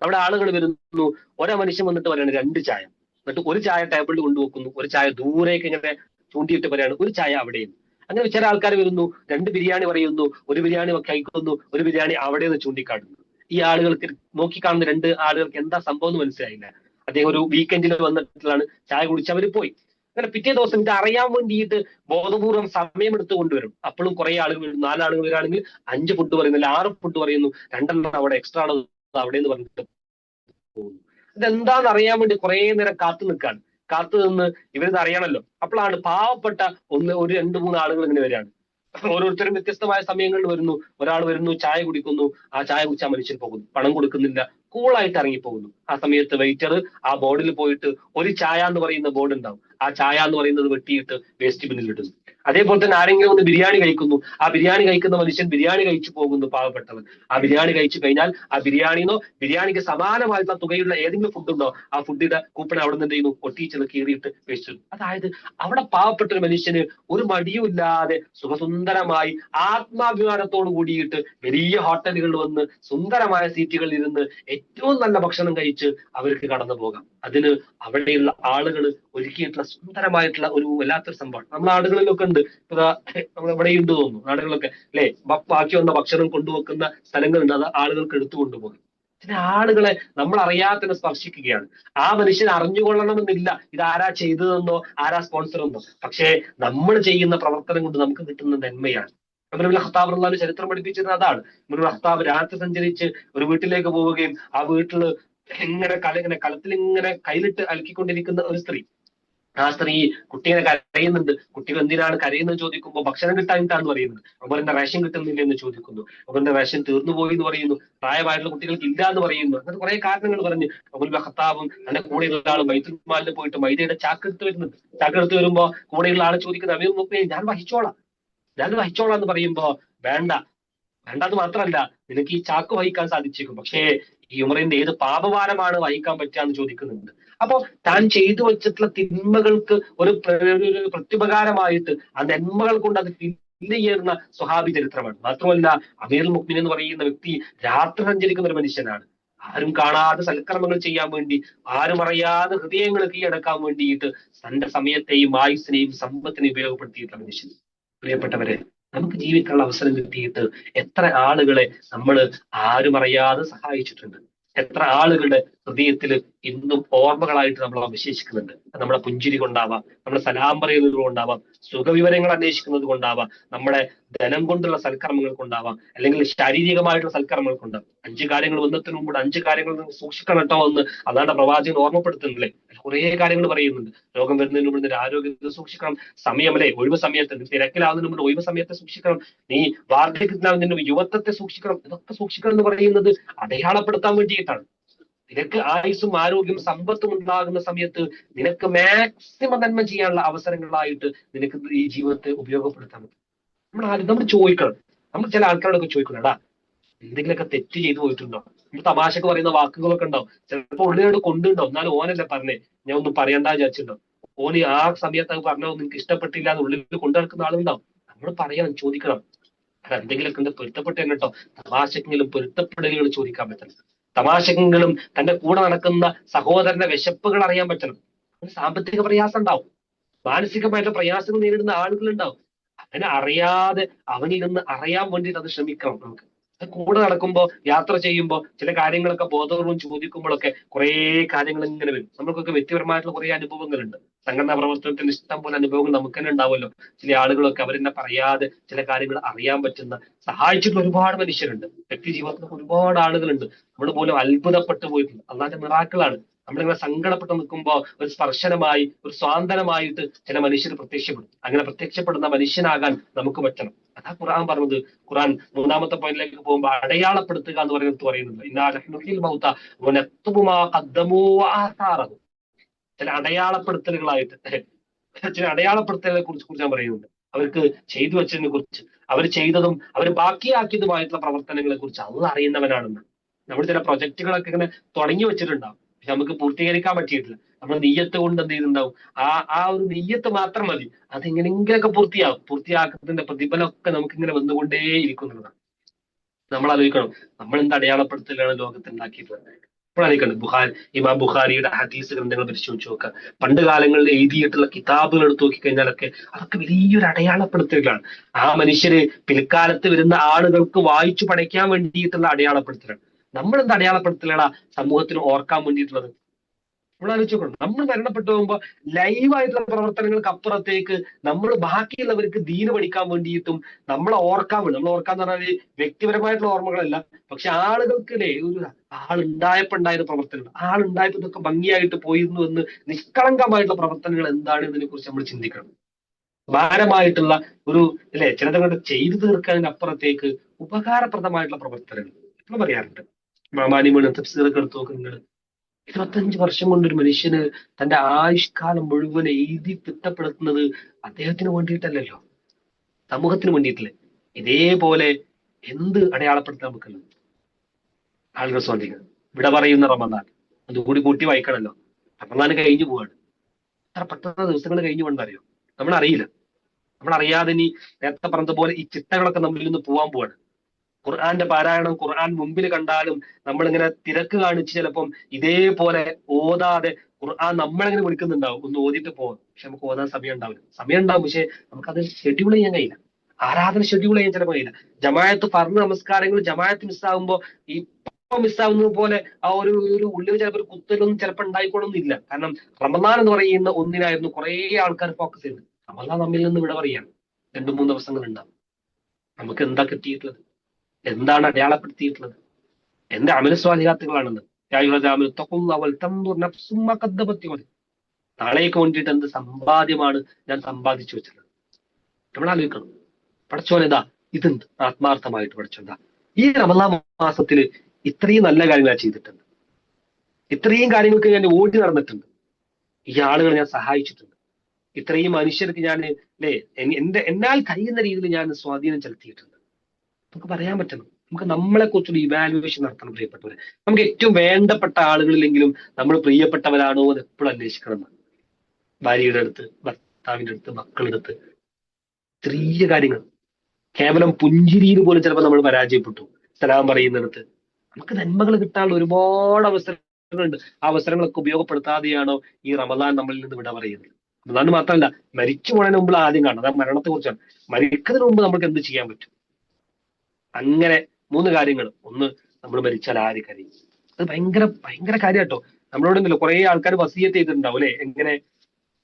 അവിടെ ആളുകൾ വരുന്നു, ഒരേ മനുഷ്യൻ വന്നിട്ട് പറയാണ് 2 ചായ. എന്നിട്ട് ഒരു ചായ ടേബിളിൽ കൊണ്ടുവെക്കുന്നു, ഒരു ചായ ദൂരേക്ക് ഇങ്ങനെ ചൂണ്ടിയിട്ട് പറയാണ് ഒരു ചായ അവിടെയും. അങ്ങനെ ചില ആൾക്കാർ വരുന്നു, 2 ബിരിയാണി പറയുന്നു, ഒരു ബിരിയാണി കഴിക്കുന്നു, ഒരു ബിരിയാണി അവിടെ നിന്ന് ചൂണ്ടിക്കാട്ടുന്നു. ഈ ആളുകൾക്ക് നോക്കിക്കാണുന്ന 2 ആളുകൾക്ക് എന്താ സംഭവം എന്ന് മനസ്സിലായില്ല. അദ്ദേഹം ഒരു വീക്കെൻഡിൽ വന്നിട്ടുള്ളതാണ്, ചായ കുടിച്ച് അവർ പോയി. അങ്ങനെ പിറ്റേ ദിവസം ഇത് അറിയാൻ വേണ്ടിയിട്ട് ബോധപൂർവ്വം സമയമെടുത്ത് കൊണ്ടുവരും. അപ്പോഴും കുറെ ആളുകൾ വരും. 4 ആളുകൾ വരികയാണെങ്കിൽ 5 ഫുഡ് പറയുന്നില്ല, 6 ഫുഡ് പറയുന്നു, 2 അവിടെ എക്സ്ട്രാ ആണ് അവിടെ നിന്ന് പറഞ്ഞിട്ട് പോകുന്നു. ഇതെന്താന്ന് അറിയാൻ വേണ്ടി കുറെ നേരം കാത്തു നിൽക്കാണ്. കാത്തു നിന്ന് ഇവരിത് അറിയണമല്ലോ. അപ്പോഴാണ് പാവപ്പെട്ട ഒരു 2-3 ആളുകൾ ഇങ്ങനെ വരികയാണ്. ഓരോരുത്തരും വ്യത്യസ്തമായ സമയങ്ങളിൽ വരുന്നു. ഒരാൾ വരുന്നു, ചായ കുടിക്കുന്നു, ആ ചായ കുടിച്ച മനുഷ്യൻ പോകുന്നു, പണം കൊടുക്കുന്നില്ല, കൂളായിട്ട് ഇറങ്ങിപ്പോകുന്നു. ആ സമയത്ത് വെയിറ്റർ ആ ബോർഡിൽ പോയിട്ട് ഒരു ചായ എന്ന് പറയുന്ന ബോർഡ് ഉണ്ടാവും, ആ ചായ എന്ന് പറയുന്നത് വെട്ടിയിട്ട് വേസ്റ്റ് ബിന്നിൽ ഇടുന്നു. അതേപോലെ തന്നെ ആരെങ്കിലും ഒന്ന് ബിരിയാണി കഴിക്കുന്നു, ആ ബിരിയാണി കഴിക്കുന്ന മനുഷ്യൻ ബിരിയാണി കഴിച്ചു പോകുന്നു, പാവപ്പെട്ടവൻ. ആ ബിരിയാണി കഴിച്ചു കഴിഞ്ഞാൽ ആ ബിരിയാണിക്ക് സമാനമായിട്ടുള്ള തുകയുള്ള ഏതെങ്കിലും ഫുഡ് ഉണ്ടോ, ആ ഫുഡിന്റെ കൂപ്പൺ അവിടെ നിന്ന് എന്ത് ചെയ്യുന്നു, ഒട്ടിച്ചത് കീറിയിട്ട് വെച്ചു. അതായത് അവിടെ പാവപ്പെട്ട ഒരു മനുഷ്യന് ഒരു മടിയും ഇല്ലാതെ സുഖസുന്ദരമായി ആത്മാഭിമാനത്തോട് കൂടിയിട്ട് വലിയ ഹോട്ടലുകളിൽ വന്ന് സുന്ദരമായ സീറ്റുകളിൽ ഇരുന്ന് ഏറ്റവും നല്ല ഭക്ഷണം കഴിച്ച് അവർക്ക് കടന്നു പോകാം. അതിന് അവിടെയുള്ള ആളുകൾ ഒരുക്കിയിട്ടുള്ള സുന്ദരമായിട്ടുള്ള ഒരു വല്ലാത്തൊരു സംഭവം നമ്മുടെ നാടുകളിലൊക്കെ ഉണ്ട്. നമ്മൾ ഇവിടെ ഉണ്ട് തോന്നുന്നു നാടുകളിലൊക്കെ അല്ലെ, ബാക്കി വന്ന ഭക്ഷണം കൊണ്ടുവെക്കുന്ന സ്ഥലങ്ങളുണ്ട്, അത് ആളുകൾക്ക് എടുത്തു കൊണ്ടുപോകും. ചില ആളുകളെ നമ്മൾ അറിയാതെ തന്നെ സ്പർശിക്കുകയാണ്. ആ മനുഷ്യൻ അറിഞ്ഞുകൊള്ളണമെന്നില്ല ഇത് ആരാ ചെയ്തതെന്നോ ആരാ സ്പോൺസർ എന്നോ, പക്ഷേ നമ്മൾ ചെയ്യുന്ന പ്രവർത്തനം കൊണ്ട് നമുക്ക് കിട്ടുന്ന നന്മയാണ്. ഉമറുൽ ഖത്താബ് റളിയല്ലാഹു ചരിത്രം പഠിപ്പിച്ചിരുന്നത് അതാണ്. ഉമറുൽ ഖത്താബ് രാത്രി സഞ്ചരിച്ച് ഒരു വീട്ടിലേക്ക് പോവുകയും ആ വീട്ടില് ഇങ്ങനെ കലത്തിൽ ഇങ്ങനെ കയ്യിലിട്ട് അലക്കിക്കൊണ്ടിരിക്കുന്ന ഒരു സ്ത്രീ, ആ സ്ത്രീ കുട്ടികളെ കരയുന്നുണ്ട്. കുട്ടികൾ എന്തിനാണ് കരയുന്നത് ചോദിക്കുമ്പോൾ ഭക്ഷണം കിട്ടാനിട്ടാന്ന് പറയുന്നത്. ഉമറിന്റെ റേഷൻ കിട്ടുന്നില്ല എന്ന് ചോദിക്കുന്നു. ഉമറിന്റെ റേഷൻ തീർന്നുപോയി എന്ന് പറയുന്നു. പ്രായമായിട്ടുള്ള കുട്ടികൾക്ക് ഇല്ല എന്ന് പറയുന്നു. അങ്ങനെ കുറെ കാരണങ്ങൾ പറഞ്ഞ് ഉമറുൽ ഖത്താബും തന്റെ കൂടെയുള്ള ആൾ ബൈത്തുൽ മാലിൽ പോയിട്ട് മൈദയുടെ ചാക്കെടുത്ത് വരുന്നുണ്ട്. ചാക്കെടുത്ത് വരുമ്പോ കൂടെയുള്ള ആളെ ചോദിക്കുന്നത്, അമീർ മുഅ്മിനീൻ ഞാൻ വഹിച്ചോളാം എന്ന് പറയുമ്പോ വേണ്ടെന്ന് മാത്രമല്ല, നിനക്ക് ഈ ചാക്ക് വഹിക്കാൻ സാധിച്ചേക്കും, പക്ഷേ ഈ ഉമറിന്റെ ഏത് പാപഭാരമാണ് വഹിക്കാൻ പറ്റുക എന്ന് ചോദിക്കുന്നുണ്ട്. അപ്പോ താൻ ചെയ്തു വെച്ചിട്ടുള്ള തിന്മകൾക്ക് ഒരു പ്രത്യുപകാരമായിട്ട് ആ നന്മകൾ കൊണ്ട് അത് ഫില്ല് ചെയ്യുന്ന സ്വഹാബി ചരിത്രമാണ്. മാത്രമല്ല അമീറുൽ മുഅ്മിനീൻ എന്ന് പറയുന്ന വ്യക്തി രാത്രി സഞ്ചരിക്കുന്ന ഒരു മനുഷ്യനാണ്. ആരും കാണാതെ സൽക്കർമ്മങ്ങൾ ചെയ്യാൻ വേണ്ടി, ആരും അറിയാതെ ഹൃദയങ്ങൾ കീഴടക്കാൻ വേണ്ടിയിട്ട് തന്റെ സമയത്തെയും ആയുസ്സിനെയും സമ്പത്തിനെയും ഉപയോഗപ്പെടുത്തിയിട്ടുള്ള മനുഷ്യൻ. പ്രിയപ്പെട്ടവരെ, നമുക്ക് ജീവിക്കാനുള്ള അവസരം കിട്ടിയിട്ട് എത്ര ആളുകളെ നമ്മൾ ആരും അറിയാതെ സഹായിച്ചിട്ടുണ്ട്. എത്ര ആളുകളുടെ ഹൃദയത്തിൽ ഇന്നും ഓർമ്മകളായിട്ട് നമ്മൾ അവശേഷിക്കുന്നുണ്ട്. നമ്മുടെ പുഞ്ചിരി കൊണ്ടാവാം, നമ്മുടെ സലാം പറയുന്നത് കൊണ്ടാവാം, സുഖവിവരങ്ങൾ അന്വേഷിക്കുന്നത് കൊണ്ടാവാം, നമ്മുടെ ധനം കൊണ്ടുള്ള സൽക്കർമ്മങ്ങൾ കൊണ്ടാവാം, അല്ലെങ്കിൽ ശാരീരികമായിട്ടുള്ള സൽക്കർമ്മങ്ങൾ കൊണ്ടാവാം. 5 കാര്യങ്ങൾ വന്നതിന് മുമ്പ് 5 കാര്യങ്ങൾ സൂക്ഷിക്കണം കേട്ടോ എന്ന് അതാണ് പ്രവാചകൻ ഓർമ്മപ്പെടുത്തുന്നില്ലേ. കുറെ കാര്യങ്ങൾ പറയുന്നുണ്ട്. രോഗം വരുന്നതിന് മുമ്പ് ആരോഗ്യത്തെ സൂക്ഷിക്കണം, സമയം അല്ലെ, ഒഴിവ് സമയത്ത് തിരക്കിലാവുന്നതിന് മുമ്പ് ഒഴിവ് സമയത്തെ സൂക്ഷിക്കണം, നീ വാർദ്ധക്യത്തിലാവുന്നതിന് യുവത്വത്തെ സൂക്ഷിക്കണം. ഇതൊക്കെ സൂക്ഷിക്കണം എന്ന് പറയുന്നത് അടയാളപ്പെടുത്താൻ വേണ്ടിയിട്ടാണ്. നിനക്ക് ആയുസ്സും ആരോഗ്യം സമ്പത്തും ഉണ്ടാകുന്ന സമയത്ത് നിനക്ക് മാക്സിമം നന്മ ചെയ്യാനുള്ള അവസരങ്ങളായിട്ട് നിനക്ക് ഈ ജീവിതത്തെ ഉപയോഗപ്പെടുത്താൻ പറ്റും. നമ്മൾ ചോദിക്കണം. നമ്മൾ ചില ആൾക്കാരോടൊക്കെ ചോദിക്കണം, എടാ എന്തെങ്കിലുമൊക്കെ തെറ്റ് ചെയ്തു പോയിട്ടുണ്ടോ? നമ്മൾ തമാശക്ക് പറയുന്ന വാക്കുകളൊക്കെ ഉണ്ടാവും, ചിലപ്പോൾ ഉള്ളിലോട് കൊണ്ടുണ്ടാവും, എന്നാലും ഓനല്ലേ പറഞ്ഞേ, ഞാൻ ഒന്നും പറയണ്ട വിചാരിച്ചിട്ടുണ്ടോ? ഓന് ആ സമയത്ത് അത് പറഞ്ഞോ നിങ്ങൾക്ക് ഇഷ്ടപ്പെട്ടില്ല എന്ന് ഉള്ളിൽ കൊണ്ടു നടക്കുന്ന ആളുണ്ടാവും. നമ്മൾ പറയണം, ചോദിക്കണം. എന്തെങ്കിലുമൊക്കെ പൊരുത്തപ്പെട്ട് തന്നെ കേട്ടോ, തമാശക്കെങ്കിലും പൊരുത്തപ്പെടലുകൾ ചോദിക്കാൻ പറ്റണം. തമാശക്കെങ്കിലും തന്റെ കൂടെ നടക്കുന്ന സഹോദരന്റെ വിശപ്പുകൾ അറിയാൻ പറ്റണം. സാമ്പത്തിക പ്രയാസം ഉണ്ടാവും, മാനസികമായിട്ടുള്ള പ്രയാസങ്ങൾ നേരിടുന്ന ആളുകൾ ഉണ്ടാവും. അങ്ങനെ അറിയാതെ അവനിരുന്ന് അറിയാൻ വേണ്ടിയിട്ട് അത് ശ്രമിക്കണം. നമുക്ക് കൂടെ നടക്കുമ്പോൾ യാത്ര ചെയ്യുമ്പോൾ ചില കാര്യങ്ങളൊക്കെ ബോധപൂർവം ചോദിക്കുമ്പോഴൊക്കെ കുറെ കാര്യങ്ങൾ ഇങ്ങനെ വരും. നമുക്കൊക്കെ വ്യക്തിപരമായിട്ടുള്ള കുറെ അനുഭവങ്ങളുണ്ട്. സംഘടനാ പ്രവർത്തനത്തിന് ഇഷ്ടം പോലെ അനുഭവങ്ങൾ നമുക്ക് തന്നെ ഉണ്ടാവുമല്ലോ. ചില ആളുകളൊക്കെ അവരെന്നെ പറയാതെ ചില കാര്യങ്ങൾ അറിയാൻ പറ്റുന്ന, സഹായിച്ചിട്ടുള്ള ഒരുപാട് മനുഷ്യരുണ്ട്. വ്യക്തി ജീവിതത്തിൽ ഒരുപാട് ആളുകളുണ്ട്. നമ്മൾ പോലും അത്ഭുതപ്പെട്ടു പോയിട്ടുണ്ട്. അള്ളാന്റെ മിറാക്കിളാണ്. നമ്മളിങ്ങനെ സങ്കടപ്പെട്ട് നിൽക്കുമ്പോ ഒരു സ്പർശനമായി, ഒരു സ്വാന്തനമായിട്ട് ചില മനുഷ്യർ പ്രത്യക്ഷപ്പെടും. അങ്ങനെ പ്രത്യക്ഷപ്പെടുന്ന മനുഷ്യനാകാൻ നമുക്ക് പറ്റണം. അതാ ഖുർആൻ പറഞ്ഞത്. ഖുർആൻ 3-ാമത്തെ പോയിന്റിലേക്ക് പോകുമ്പോൾ അടയാളപ്പെടുത്തുക എന്ന് പറയുന്നത് ചില അടയാളപ്പെടുത്തലുകളായിട്ട്, ചില അടയാളപ്പെടുത്തലുകളെ കുറിച്ച് ഞാൻ പറയുന്നുണ്ട്. അവർക്ക് ചെയ്തു വെച്ചതിനെ കുറിച്ച്, അവർ ചെയ്തതും അവർ ബാക്കിയാക്കിയതുമായിട്ടുള്ള പ്രവർത്തനങ്ങളെ കുറിച്ച് അള്ളാഹ് അറിയുന്നവനാണെന്ന്. നമ്മൾ ചില പ്രൊജക്ടുകളൊക്കെ ഇങ്ങനെ തുടങ്ങി വെച്ചിട്ടുണ്ടാവും, പക്ഷെ നമുക്ക് പൂർത്തീകരിക്കാൻ പറ്റിയിട്ടില്ല. നമ്മൾ നെയ്യത്ത് കൊണ്ട് എന്ത് ചെയ്തിട്ടുണ്ടാവും, ആ ഒരു നെയ്യത്ത് മാത്രം മതി, അത് എങ്ങനെയെങ്കിലൊക്കെ പൂർത്തിയാക്കുന്നതിന്റെ പ്രതിഫലമൊക്കെ നമുക്ക് ഇങ്ങനെ വന്നുകൊണ്ടേ ഇരിക്കുന്നതാണ്. നമ്മൾ ആലോചിക്കണം, നമ്മൾ എന്ത് അടയാളപ്പെടുത്തലാണ് ലോകത്ത് ഉണ്ടാക്കിയിട്ടുള്ളത്. ഇപ്പോൾ ആലോചിക്കണം, ഇമാം ബുഖാരിയുടെ ഹദീസ് ഗ്രന്ഥങ്ങൾ പരിശോധിച്ച് നോക്കുക. പണ്ട് കാലങ്ങളിൽ എഴുതിയിട്ടുള്ള കിതാബുകൾ എടുത്തു നോക്കിക്കഴിഞ്ഞാലൊക്കെ അതൊക്കെ വലിയൊരു അടയാളപ്പെടുത്തലുകളാണ്. ആ മനുഷ്യര് പിൽക്കാലത്ത് വരുന്ന ആളുകൾക്ക് വായിച്ചു പഠിക്കാൻ വേണ്ടിയിട്ടുള്ള അടയാളപ്പെടുത്തലാണ്. നമ്മൾ എന്ത് അടയാളപ്പെടുത്തലാണ് സമൂഹത്തിന് ഓർക്കാൻ വേണ്ടിയിട്ടുള്ളത്? നമ്മൾ ആലോചിച്ചോക്കണം. നമ്മൾ മരണപ്പെട്ടു പോകുമ്പോൾ ലൈവായിട്ടുള്ള പ്രവർത്തനങ്ങൾക്ക് അപ്പുറത്തേക്ക് നമ്മൾ ബാക്കിയുള്ളവർക്ക് ദീന് പഠിക്കാൻ വേണ്ടിയിട്ടും നമ്മളെ ഓർക്കാൻ വേണ്ടി, നമ്മൾ ഓർക്കാന്ന് പറഞ്ഞാൽ വ്യക്തിപരമായിട്ടുള്ള ഓർമ്മകളല്ല, പക്ഷെ ആളുകൾക്ക് ഒരു ആളുണ്ടായപ്പോ ഉണ്ടായ പ്രവർത്തനങ്ങൾ, ആളുണ്ടായപ്പോ ഇതൊക്കെ ഭംഗിയായിട്ട് പോയിരുന്നു എന്ന് നിഷ്കളങ്കമായിട്ടുള്ള പ്രവർത്തനങ്ങൾ എന്താണ് എന്നതിനെ കുറിച്ച് നമ്മൾ ചിന്തിക്കണം. ഭാരമായിട്ടുള്ള ചിലതുകൊണ്ട് ചെയ്തു തീർക്കുന്നതിന് അപ്പുറത്തേക്ക് ഉപകാരപ്രദമായിട്ടുള്ള പ്രവർത്തനങ്ങൾ നമ്മൾ പറയാറുണ്ട്. മാമാനിമണ് തഫ്സീറൊക്കെ എടുത്ത് നോക്ക് നിങ്ങൾ. 25 വർഷം കൊണ്ട് ഒരു മനുഷ്യന് തന്റെ ആയുഷ്കാലം മുഴുവൻ എഴുതി തിട്ടപ്പെടുത്തുന്നത് അദ്ദേഹത്തിന് വേണ്ടിയിട്ടല്ലല്ലോ. സമൂഹത്തിന് വേണ്ടിയിട്ടില്ലേ? ഇതേപോലെ എന്ത് അടയാളപ്പെടുത്താൻ നമുക്കുള്ളത്? ആളുകൾ സ്വാധീനം. ഇവിടെ പറയുന്ന റമദാൻ അതുകൂടി കൂട്ടി വായിക്കണല്ലോ. റമദാൻ കഴിഞ്ഞു പോവാണ്. എത്ര പെട്ടെന്ന് ദിവസങ്ങൾ കഴിഞ്ഞു പോകണമെന്ന് അറിയോ? നമ്മളറിയില്ല. നമ്മളറിയാതെ ഇനി നേരത്തെ പറഞ്ഞതുപോലെ ഈ ചിട്ടകളൊക്കെ നമ്മളിൽ നിന്ന് പോവാൻ പോവാണ്. ഖുർആന്റെ പാരായണം ഖുർആൻ മുമ്പിൽ കണ്ടാലും നമ്മളിങ്ങനെ തിരക്ക് കാണിച്ച് ചിലപ്പം ഇതേപോലെ ഓതാതെ ഖുർആൻ നമ്മളെങ്ങനെ വിളിക്കുന്നുണ്ടാവും, ഒന്ന് ഓതിയിട്ട് പോകാം. പക്ഷെ നമുക്ക് ഓതാൻ സമയം ഉണ്ടാവില്ല. സമയം ഉണ്ടാവും, പക്ഷെ നമുക്കത് ഷെഡ്യൂൾ ചെയ്യാൻ കഴിയില്ല. ആരാധന ഷെഡ്യൂൾ ചെയ്യാൻ ചിലപ്പോൾ കഴിയില്ല. ജമാഅത്ത് ഫർദ് നമസ്കാരങ്ങൾ ജമാഅത്ത് മിസ്സാകുമ്പോ ഈ മിസ്സാവുന്നത് പോലെ ആ ഒരു ഉള്ളിൽ ചിലപ്പോൾ ഒരു കുത്തലൊന്നും ചിലപ്പോൾ ഉണ്ടായിക്കോളൊന്നുമില്ല. കാരണം റമദാൻ എന്ന് പറയുന്ന ഒന്നിനായിരുന്നു കുറെ ആൾക്കാർ ഫോക്കസ് ചെയ്യുന്നത്. റമദാൻ നമ്മിൽ നിന്ന് വിട പറയാണ്. 2-3 ദിവസങ്ങൾ ഉണ്ടാവും. നമുക്ക് എന്താ കിട്ടിയിട്ടുള്ളത്? എന്താണ് അടയാളപ്പെടുത്തിയിട്ടുള്ളത്? എന്റെ അമലസ്വാലിഹാത്തുകളാണെന്ന്. നാളേക്ക് വേണ്ടിയിട്ട് എന്ത് സമ്പാദ്യമാണ് ഞാൻ സമ്പാദിച്ചു വെച്ചത്? നമ്മൾ ആലോചിക്കണം. പഠിച്ചോനെതാ ഇതെന്ത് ആത്മാർത്ഥമായിട്ട് പഠിച്ചോണ്ടാ ഈ റമദാൻ മാസത്തിൽ ഇത്രയും നല്ല കാര്യങ്ങൾ ഞാൻ ചെയ്തിട്ടുണ്ട്. ഇത്രയും കാര്യങ്ങൾക്ക് ഞാൻ ഓടി നടന്നിട്ടുണ്ട്. ഈ ആളുകളെ ഞാൻ സഹായിച്ചിട്ടുണ്ട്. ഇത്രയും മനുഷ്യർക്ക് ഞാൻ എന്നാൽ കഴിയുന്ന രീതിയിൽ ഞാൻ സ്വാധീനം ചെലുത്തിയിട്ടുണ്ട്. നമുക്ക് പറയാൻ പറ്റണം. നമുക്ക് നമ്മളെ കുറിച്ചൊരു ഇവാലുവേഷൻ നടത്തണം പ്രിയപ്പെട്ടവരെ. നമുക്ക് ഏറ്റവും വേണ്ടപ്പെട്ട ആളുകളിലെങ്കിലും നമ്മൾ പ്രിയപ്പെട്ടവരാണോ എന്ന് എപ്പോഴും അന്വേഷിക്കണം. ഭാര്യയുടെ അടുത്ത്, ഭർത്താവിന്റെ അടുത്ത്, മക്കളുടെ അടുത്ത്, ചെറിയ കാര്യങ്ങൾ, കേവലം പുഞ്ചിരിയിൽ പോലും ചിലപ്പോൾ നമ്മൾ പരാജയപ്പെട്ടു. സലാം പറയുന്നിടത്ത് നമുക്ക് നന്മകൾ കിട്ടാനുള്ള ഒരുപാട് അവസരങ്ങളുണ്ട്. ആ അവസരങ്ങളൊക്കെ ഉപയോഗപ്പെടുത്താതെയാണോ ഈ റമദാൻ നമ്മളിൽ നിന്ന് വിട പറയുന്നത്? റമദാൻ മാത്രമല്ല, മരിച്ചു പോണതിന് മുമ്പ് ആദ്യം കാണണം. അത് മരണത്തെ കുറിച്ചാണ്. മരിക്കുന്നതിന് മുമ്പ് നമുക്ക് എന്ത് ചെയ്യാൻ പറ്റും? അങ്ങനെ 3 കാര്യങ്ങൾ. ഒന്ന്, നമ്മൾ മരിച്ചാൽ ആര് കരയും? അത് ഭയങ്കര ഭയങ്കര കാര്യം കേട്ടോ. നമ്മളോടൊന്നുമില്ല കുറെ ആൾക്കാർ വസീയത്ത് ചെയ്തിട്ടുണ്ടാവും അല്ലെ? എങ്ങനെ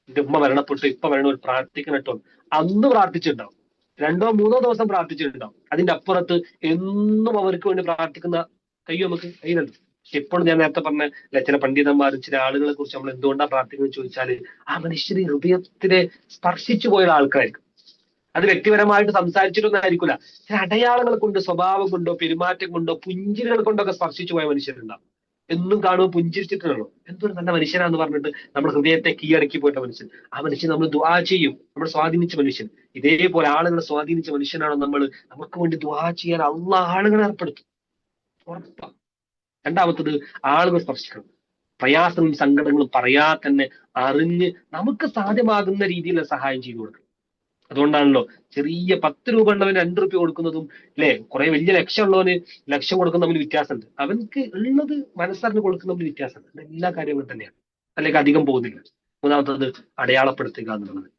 എന്റെ ഉമ്മ മരണപ്പെട്ടു, ഇപ്പൊ മരണം പ്രാർത്ഥിക്കണം കേട്ടോ. അന്ന് പ്രാർത്ഥിച്ചിട്ടുണ്ടാവും, 2-3 ദിവസം പ്രാർത്ഥിച്ചിട്ടുണ്ടാവും. അതിന്റെ അപ്പുറത്ത് എന്നും അവർക്ക് വേണ്ടി പ്രാർത്ഥിക്കുന്ന കയ്യോ നമുക്ക് കയ്യിലുണ്ട്. പക്ഷെ എപ്പോഴും ഞാൻ നേരത്തെ പറഞ്ഞ ചില പണ്ഡിതന്മാരും ചില ആളുകളെ കുറിച്ച് നമ്മൾ എന്തുകൊണ്ടാണ് പ്രാർത്ഥിക്കുന്നത് ചോദിച്ചാല് ആ മനുഷ്യന് ഹൃദയത്തിനെ സ്പർശിച്ചു പോയ ആൾക്കാരായിരിക്കും. അത് വ്യക്തിപരമായിട്ട് സംസാരിച്ചിട്ടൊന്നും ആയിരിക്കില്ല. ചില അടയാളങ്ങൾ കൊണ്ട്, സ്വഭാവം കൊണ്ടോ, പെരുമാറ്റം കൊണ്ടോ, പുഞ്ചിരികൾ കൊണ്ടൊക്കെ സ്പർശിച്ചു പോയ മനുഷ്യരുണ്ടാവും. എന്നും കാണുമ്പോൾ പുഞ്ചിരിച്ചിട്ടുള്ളൂ. എന്തൊരു നല്ല മനുഷ്യനാന്ന് പറഞ്ഞിട്ട് നമ്മുടെ ഹൃദയത്തെ കീഴടക്കി പോയിട്ട മനുഷ്യൻ. ആ മനുഷ്യൻ നമ്മൾ ദുആ ചെയ്യും. നമ്മൾ സ്വാധീനിച്ച മനുഷ്യൻ, ഇതേപോലെ ആളുകളെ സ്വാധീനിച്ച മനുഷ്യനാണോ നമ്മൾ, നമുക്ക് വേണ്ടി ദുആ ചെയ്യാൻ അള്ളാഹ് ആളുകളെ ഏർപ്പെടുത്തും. ഉറപ്പാ. രണ്ടാമത്തത്, ആളുകൾ സ്പർശിക്കണം. പ്രയാസങ്ങളും സങ്കടങ്ങളും പറയാതെ തന്നെ അറിഞ്ഞ് നമുക്ക് സാധ്യമാകുന്ന രീതിയിലുള്ള സഹായം ചെയ്തു കൊടുക്കണം. അതുകൊണ്ടാണല്ലോ ചെറിയ 10 രൂപ ഉള്ളവന് 2 രൂപ കൊടുക്കുന്നതും അല്ലെ, കുറെ വലിയ ലക്ഷം ഉള്ളവന് ലക്ഷം കൊടുക്കുന്ന തമ്മിൽ വ്യത്യാസമുണ്ട്. അവൻക്ക് ഉള്ളത് മനസ്സറിഞ്ഞ് കൊടുക്കുന്ന തമ്മിൽ വ്യത്യാസമുണ്ട്. എല്ലാ കാര്യങ്ങളും തന്നെയാണ്. അല്ലെങ്കിൽ അധികം പോകുന്നില്ല. മൂന്നാമത്തത്, അടയാളപ്പെടുത്തുക എന്നുള്ളത്.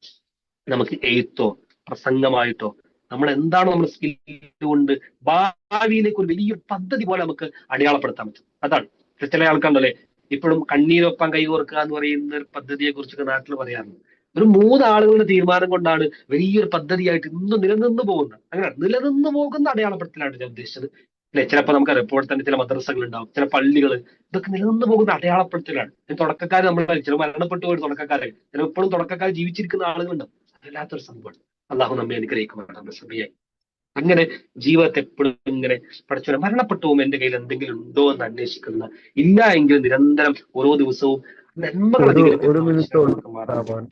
നമുക്ക് എഴുത്തോ പ്രസംഗമായിട്ടോ നമ്മൾ എന്താണോ നമ്മുടെ സ്കില്ല് കൊണ്ട് ഭാവിയിലേക്ക് ഒരു വലിയൊരു പദ്ധതി പോലെ നമുക്ക് അടയാളപ്പെടുത്താൻ പറ്റും. അതാണ്. ചില ആൾക്കാരുണ്ടല്ലേ ഇപ്പോഴും കണ്ണീരൊപ്പം കൈകോർക്കുക എന്ന് പറയുന്ന ഒരു പദ്ധതിയെ കുറിച്ചൊക്കെ നാട്ടിൽ പറയാറുണ്ട്. ഒരു 3 ആളുകളുടെ തീരുമാനം കൊണ്ടാണ് വലിയൊരു പദ്ധതിയായിട്ട് ഇന്ന് നിലനിന്ന് പോകുന്നത്. അങ്ങനെ നിലനിന്ന് പോകുന്ന അടയാളപ്പെടുത്തലാണ് ഞാൻ ഉദ്ദേശിച്ചത്. അല്ലെ, ചിലപ്പോൾ നമുക്കറിയാം ഇപ്പോൾ തന്നെ ചില മദ്രസകൾ ഉണ്ടാവും, ചില പള്ളികൾ, ഇതൊക്കെ നിലനിന്ന് പോകുന്ന അടയാളപ്പെടുത്തലാണ്. തുടക്കക്കാർ നമ്മൾ ചില മരണപ്പെട്ടു പോയ തുടക്കക്കാരെ, ചില ഇപ്പോഴും തുടക്കക്കാർ ജീവിച്ചിരിക്കുന്ന ആളുകളുണ്ടാവും. അതല്ലാത്തൊരു സംഭവമാണ്. അള്ളാഹു നമ്മെ അനുഗ്രഹിക്കുമാറാണ് സഭയായി. അങ്ങനെ ജീവിതത്തെ എപ്പോഴും ഇങ്ങനെ പഠിച്ചോനെ മരണപ്പെട്ടു പോകും എന്റെ കയ്യിൽ എന്തെങ്കിലും ഉണ്ടോ എന്ന് അന്വേഷിക്കുന്ന, ഇല്ല എങ്കിൽ നിരന്തരം ഓരോ ദിവസവും നന്മകൾ ഒരു അധികരിക്കുന്ന മിനിറ്റ് മനുഷ്യരാണ് നമുക്ക് മാറാൻ.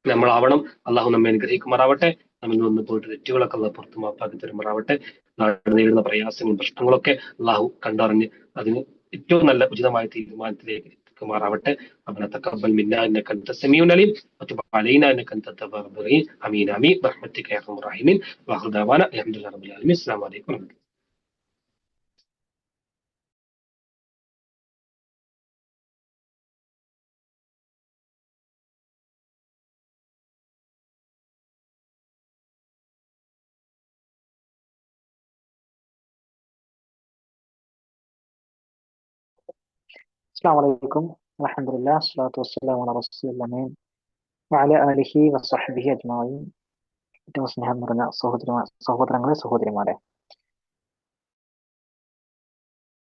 നമ്മളാവണം. അള്ളാഹു നമ്മെ അനുഗ്രഹിക്കുമാറാവട്ടെ. നമ്മൾ നിന്ന് പോയിട്ട് തെറ്റുകളൊക്കെ അള്ളാഹു പുറത്തു മാപ്പാക്കി തരുമാറാവട്ടെ. നേരിടുന്ന പ്രയാസങ്ങളും പ്രശ്നങ്ങളൊക്കെ അള്ളാഹു കണ്ടറിഞ്ഞ് അതിന് ഏറ്റവും നല്ല ഉചിതമായ തീരുമാനത്തിലേക്ക് എത്തിക്കുമാറാവട്ടെ. ربنا تقبل منا انك انت السميع العليم وتب علينا انك انت التواب الرحيم امين امين برحمتك يا ارحم الراحمين واخر دعوانا الحمد لله رب العالمين السلام عليكم ورحمة الله. السلام عليكم ورحمة الله والصلاة والسلام على رسول الله وعلى آله وصحبه أجمعين. ഏറ്റവും സ്നേഹം നിറഞ്ഞ സഹോദരങ്ങളെ സഹോദരിമാരെ,